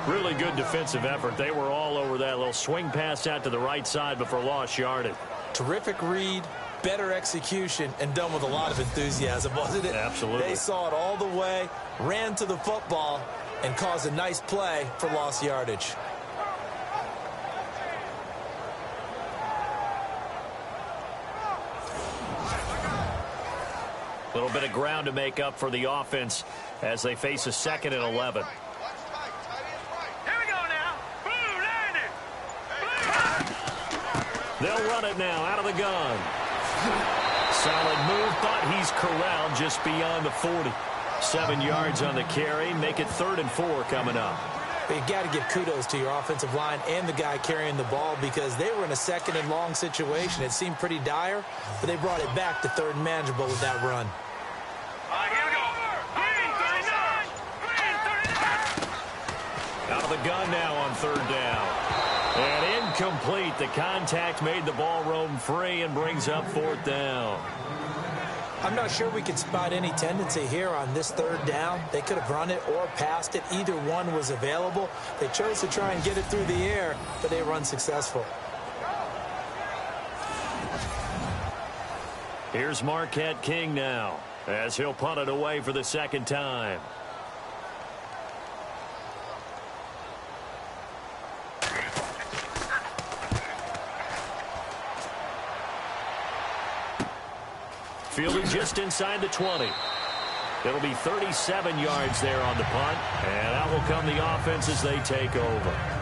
Really good defensive effort. They were all over that little swing pass out to the right side before lost yardage. Terrific read, better execution, and done with a lot of enthusiasm, wasn't it? Absolutely. They saw it all the way, ran to the football, and caused a nice play for lost yardage. A little bit of ground to make up for the offense as they face a 2nd and 11. Here we go now. Boom, land it. They'll run it now out of the gun. Solid move, but he's corralled just beyond the 40. 7 yards on the carry. Make it 3rd and 4 coming up. But you got to give kudos to your offensive line and the guy carrying the ball because they were in a 2nd and long situation. It seemed pretty dire, but they brought it back to 3rd and manageable with that run. All right, here we go. Green 39. Out of the gun now on 3rd down. And incomplete. The contact made the ball roam free and brings up 4th down. I'm not sure we could spot any tendency here on this 3rd down. They could have run it or passed it. Either one was available. They chose to try and get it through the air, but they were unsuccessful. Here's Marquette King now as he'll punt it away for the 2nd time. fielding just inside the 20. It'll be 37 yards there on the punt, and out will come the offense as they take over.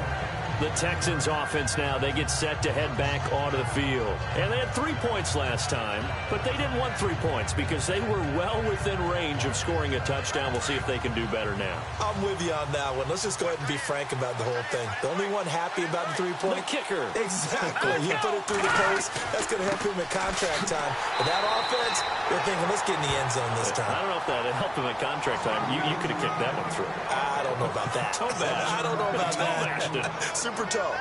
The Texans offense now, they get set to head back onto the field. And they had 3 points last time, but they didn't want 3 points because they were well within range of scoring a touchdown. We'll see if they can do better now. I'm with you on that one. Let's just go ahead and be frank about the whole thing. The only one happy about the 3-point? The kicker. Exactly. He put it through the post. That's going to help him at contract time. But that offense, they're thinking, let's get in the end zone this time. I don't know if that helped him at contract time. You could have kicked that one through. I don't know about that. I don't know about that. Super toe.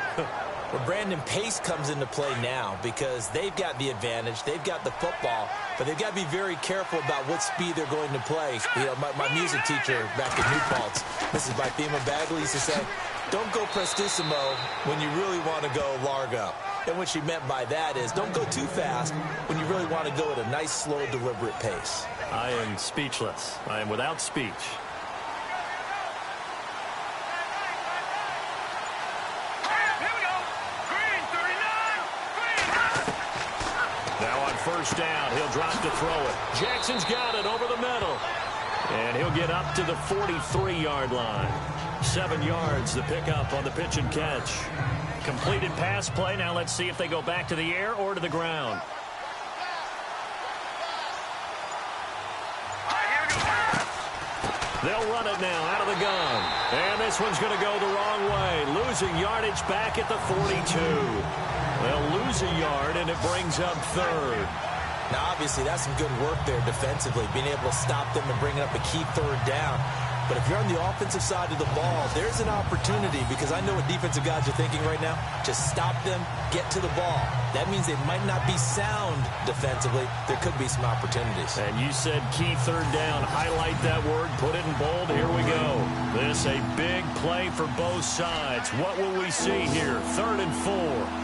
Well, Brandon, pace comes into play now because they've got the advantage. They've got the football, but they've got to be very careful about what speed they're going to play. You know, my music teacher back in New Paltz, Mrs. Bythema Bagley, used to say, don't go prestissimo when you really want to go largo. And what she meant by that is don't go too fast when you really want to go at a nice, slow, deliberate pace. I am speechless. I am without speech. First down, he'll drop to throw it. Jackson's got it over the middle. And he'll get up to the 43-yard line. 7 yards, the pickup on the pitch and catch. Completed pass play. Now let's see if they go back to the air or to the ground. They'll run it now out of the gun. And this one's going to go the wrong way. Losing yardage back at the 42. They'll lose a yard, and it brings up third. Now, obviously, that's some good work there defensively, being able to stop them and bringing up a key third down. But if you're on the offensive side of the ball, there's an opportunity because I know what defensive guys are thinking right now. Just stop them, get to the ball. That means they might not be sound defensively. There could be some opportunities. And you said key third down. Highlight that word. Put it in bold. Here we go. This a big play for both sides. What will we see here? 3rd and 4.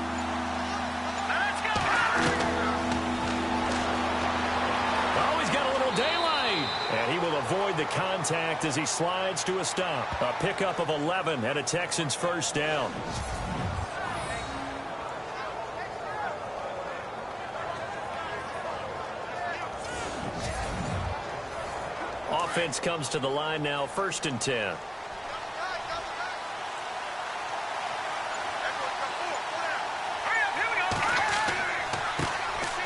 And he will avoid the contact as he slides to a stop. A pickup of 11 and a Texans first down. Offense comes to the line now, 1st and 10.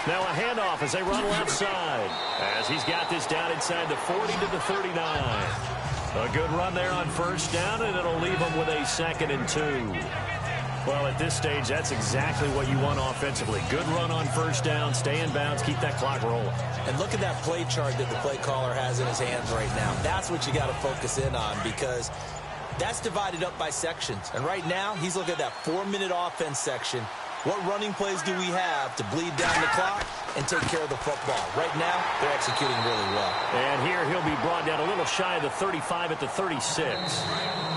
Now a handoff as they run left side. As he's got this down inside the 40 to the 39. A good run there on first down, and it'll leave them with a 2nd and 2. Well, at this stage, that's exactly what you want offensively. Good run on first down, stay in bounds, keep that clock rolling. And look at that play chart that the play caller has in his hands right now. That's what you got to focus in on because that's divided up by sections. And right now, he's looking at that 4-minute offense section. What running plays do we have to bleed down the clock and take care of the football? Right now, they're executing really well. And here he'll be brought down a little shy of the 35 at the 36.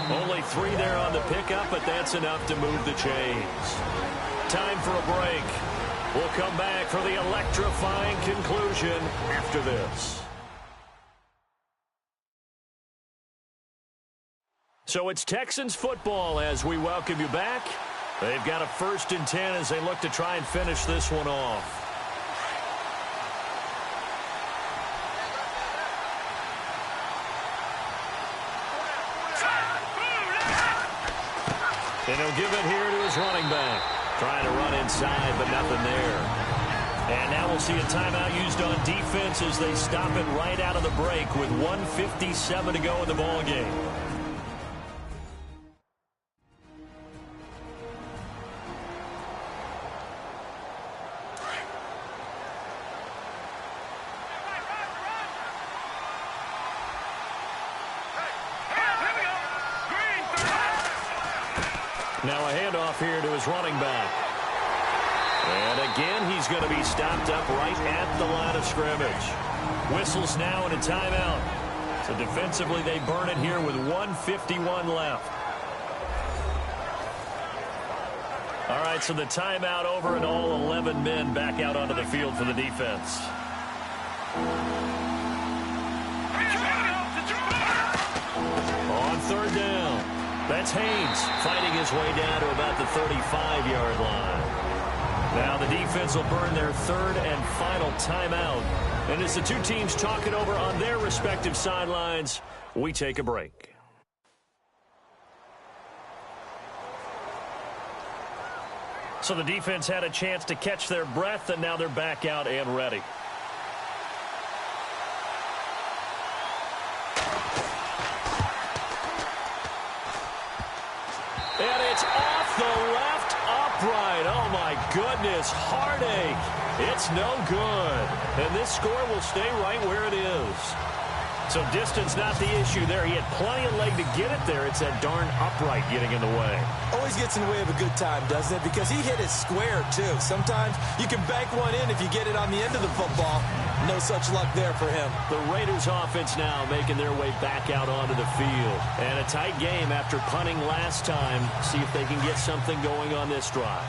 Only 3 there on the pickup, but that's enough to move the chains. Time for a break. We'll come back for the electrifying conclusion after this. So it's Texans football as we welcome you back. They've got a 1st and 10 as they look to try and finish this one off. And he'll give it here to his running back. Trying to run inside, but nothing there. And now we'll see a timeout used on defense as they stop it right out of the break with 1:57 to go in the ball game. Now a handoff here to his running back. And again, he's going to be stopped up right at the line of scrimmage. Whistles now and a timeout. So defensively, they burn it here with 1:51 left. All right, so the timeout over and all 11 men back out onto the field for the defense. On 3rd down. That's Haynes fighting his way down to about the 35-yard line. Now the defense will burn their 3rd and final timeout And as the two teams talk it over on their respective sidelines, we take a break. So the defense had a chance to catch their breath, and now they're back out and ready. And it's off the left upright. Oh, my goodness. Heartache. It's no good. And this score will stay right where it is. So distance not the issue there. He had plenty of leg to get it there. It's that darn upright getting in the way. Always gets in the way of a good time, doesn't it? Because he hit it square, too. Sometimes you can bank one in if you get it on the end of the football. No such luck there for him. The Raiders offense now making their way back out onto the field. And a tight game after punting last time. See if they can get something going on this drive.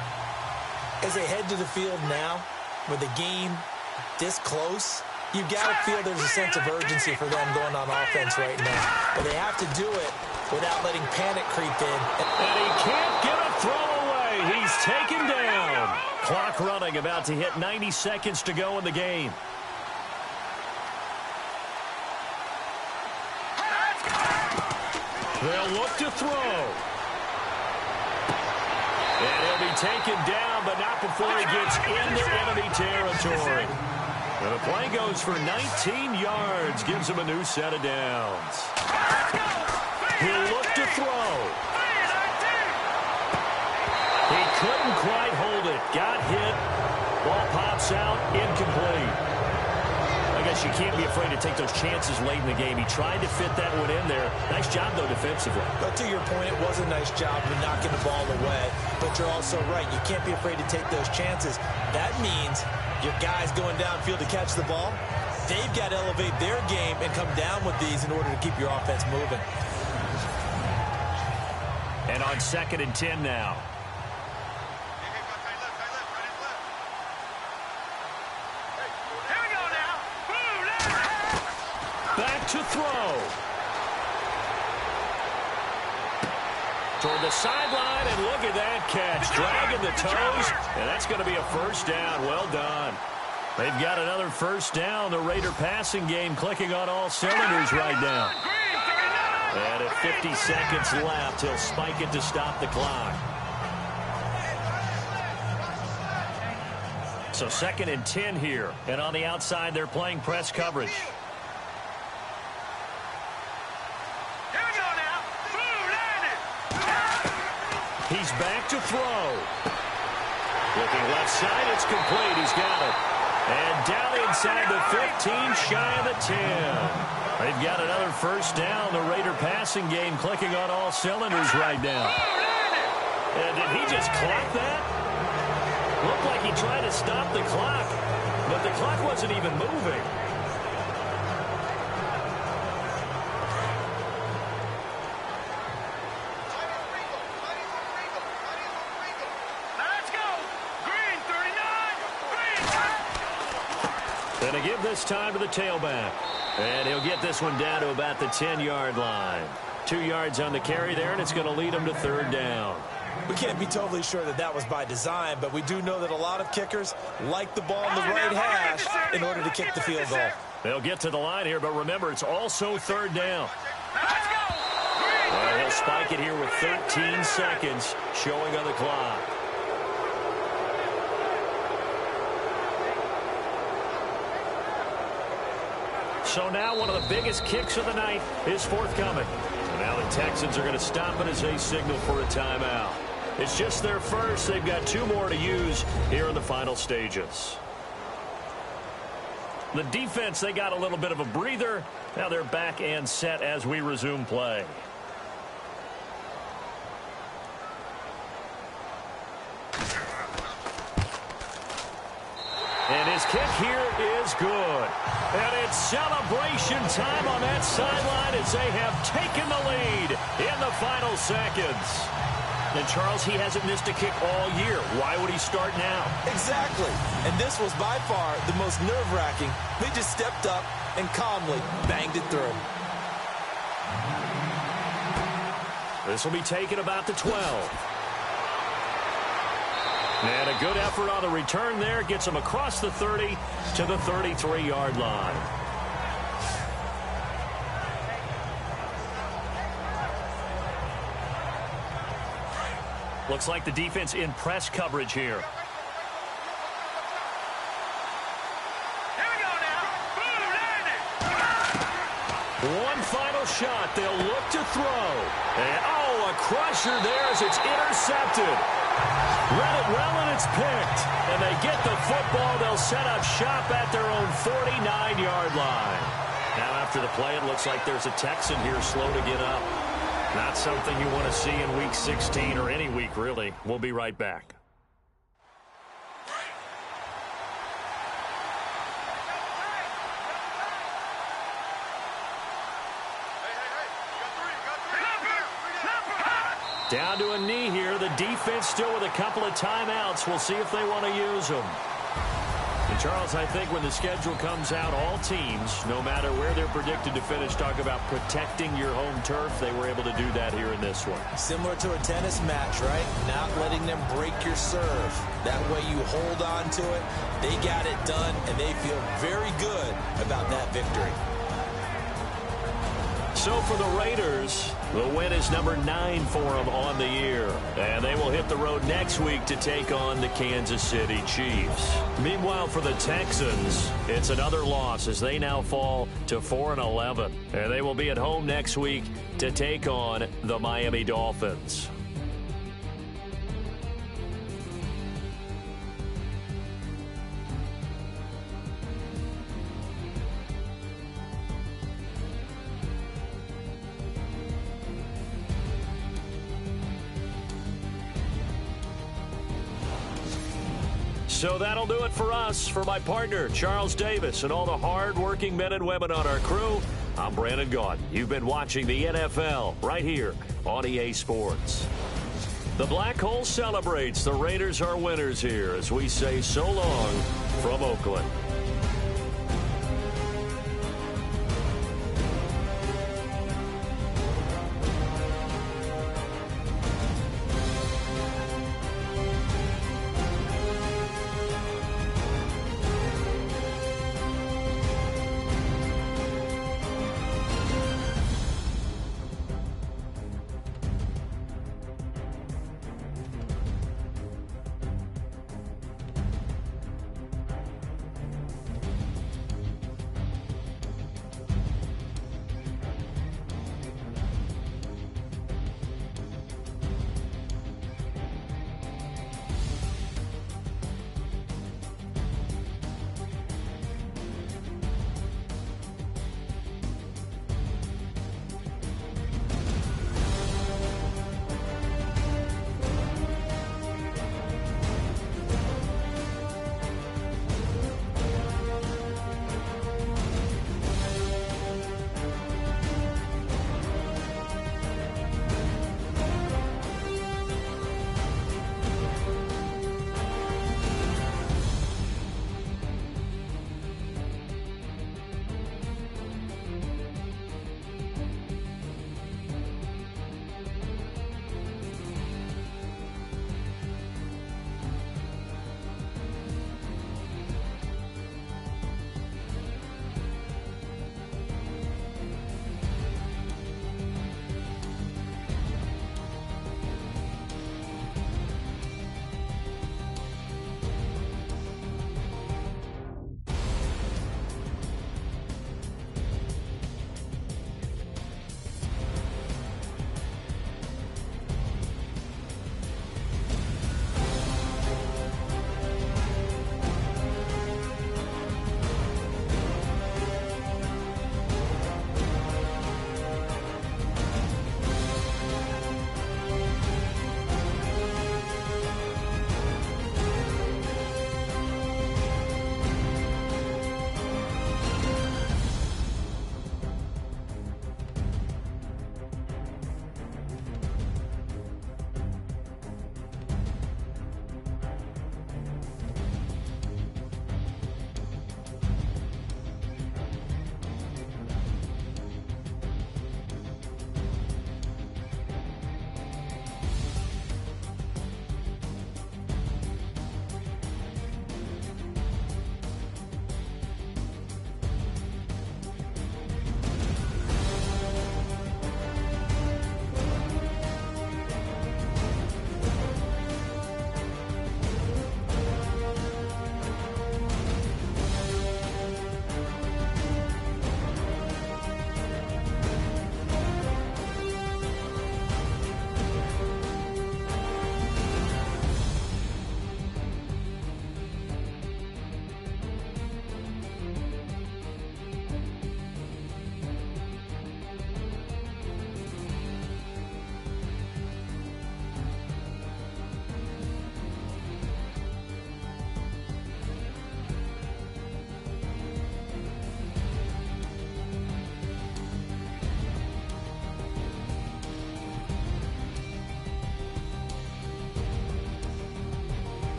As they head to the field now, with the game this close, you've got to feel there's a sense of urgency for them going on offense right now. But they have to do it without letting panic creep in. And he can't get a throw away. He's taken down. Clock running, about to hit 90 seconds to go in the game. They'll look to throw. And he'll be taken down, but not before he gets into enemy territory. And the play goes for 19 yards, gives him a new set of downs. He'll look to throw. He couldn't quite hold it. Got hit. Ball pops out, incomplete. I guess you can't be afraid to take those chances late in the game. He tried to fit that one in there. Nice job, though, defensively. But to your point, it was a nice job of knocking the ball away. But you're also right. You can't be afraid to take those chances. That means your guys going downfield to catch the ball, they've got to elevate their game and come down with these in order to keep your offense moving. And on 2nd and 10 now. Back to throw. Toward the sideline, and look at that catch. Dragging the toes, and that's going to be a first down. Well done. They've got another first down. The Raider passing game clicking on all cylinders right now. And at 50 seconds left, he'll spike it to stop the clock. So 2nd and 10 here. And on the outside, they're playing press coverage. He's back to throw. Looking left side, it's complete. He's got it. And down inside the 15, shy of the 10. They've got another first down. The Raider passing game clicking on all cylinders right now. And did he just clock that? Looked like he tried to stop the clock, but the clock wasn't even moving. And to give this time to the tailback. And he'll get this one down to about the 10-yard line. 2 yards on the carry there, and it's going to lead him to 3rd down. We can't be totally sure that that was by design, but we do know that a lot of kickers like the ball in the right hash in order to kick the field goal. They'll get to the line here, but remember, it's also 3rd down. He'll spike it here with 13 seconds showing on the clock. So now one of the biggest kicks of the night is forthcoming. And now the Texans are going to stop it as they signal for a timeout. It's just their first. They've got 2 more to use here in the final stages. The defense, they got a little bit of a breather. Now they're back and set as we resume play. And his kick here is good. And it's celebration time on that sideline as they have taken the lead in the final seconds. And Charles, he hasn't missed a kick all year. Why would he start now? Exactly. And this was by far the most nerve-wracking. They just stepped up and calmly banged it through. This will be taken about the 12. And a good effort on the return there. Gets him across the 30 to the 33-yard line. Looks like the defense in press coverage here. Here we go now. Boom, landed. One final shot. They'll look to throw. And, a crusher there as it's intercepted. Read it well, and it's picked. And they get the football. They'll set up shop at their own 49-yard line. Now, after the play, it looks like there's a Texan here slow to get up. Not something you want to see in Week 16 or any week, really. We'll be right back. Down to a knee here. The defense still with a couple of timeouts. We'll see if they want to use them. And Charles, I think when the schedule comes out, all teams, no matter where they're predicted to finish, talk about protecting your home turf. They were able to do that here in this one. Similar to a tennis match, right? Not letting them break your serve. That way you hold on to it. They got it done, and they feel very good about that victory. So for the Raiders, the win is number 9 for them on the year. And they will hit the road next week to take on the Kansas City Chiefs. Meanwhile, for the Texans, it's another loss as they now fall to 4-11. And they will be at home next week to take on the Miami Dolphins. So that'll do it for us. For my partner, Charles Davis, and all the hard-working men and women on our crew, I'm Brandon Gaudin. You've been watching the NFL right here on EA Sports. The Black Hole celebrates. The Raiders are winners here as we say so long from Oakland.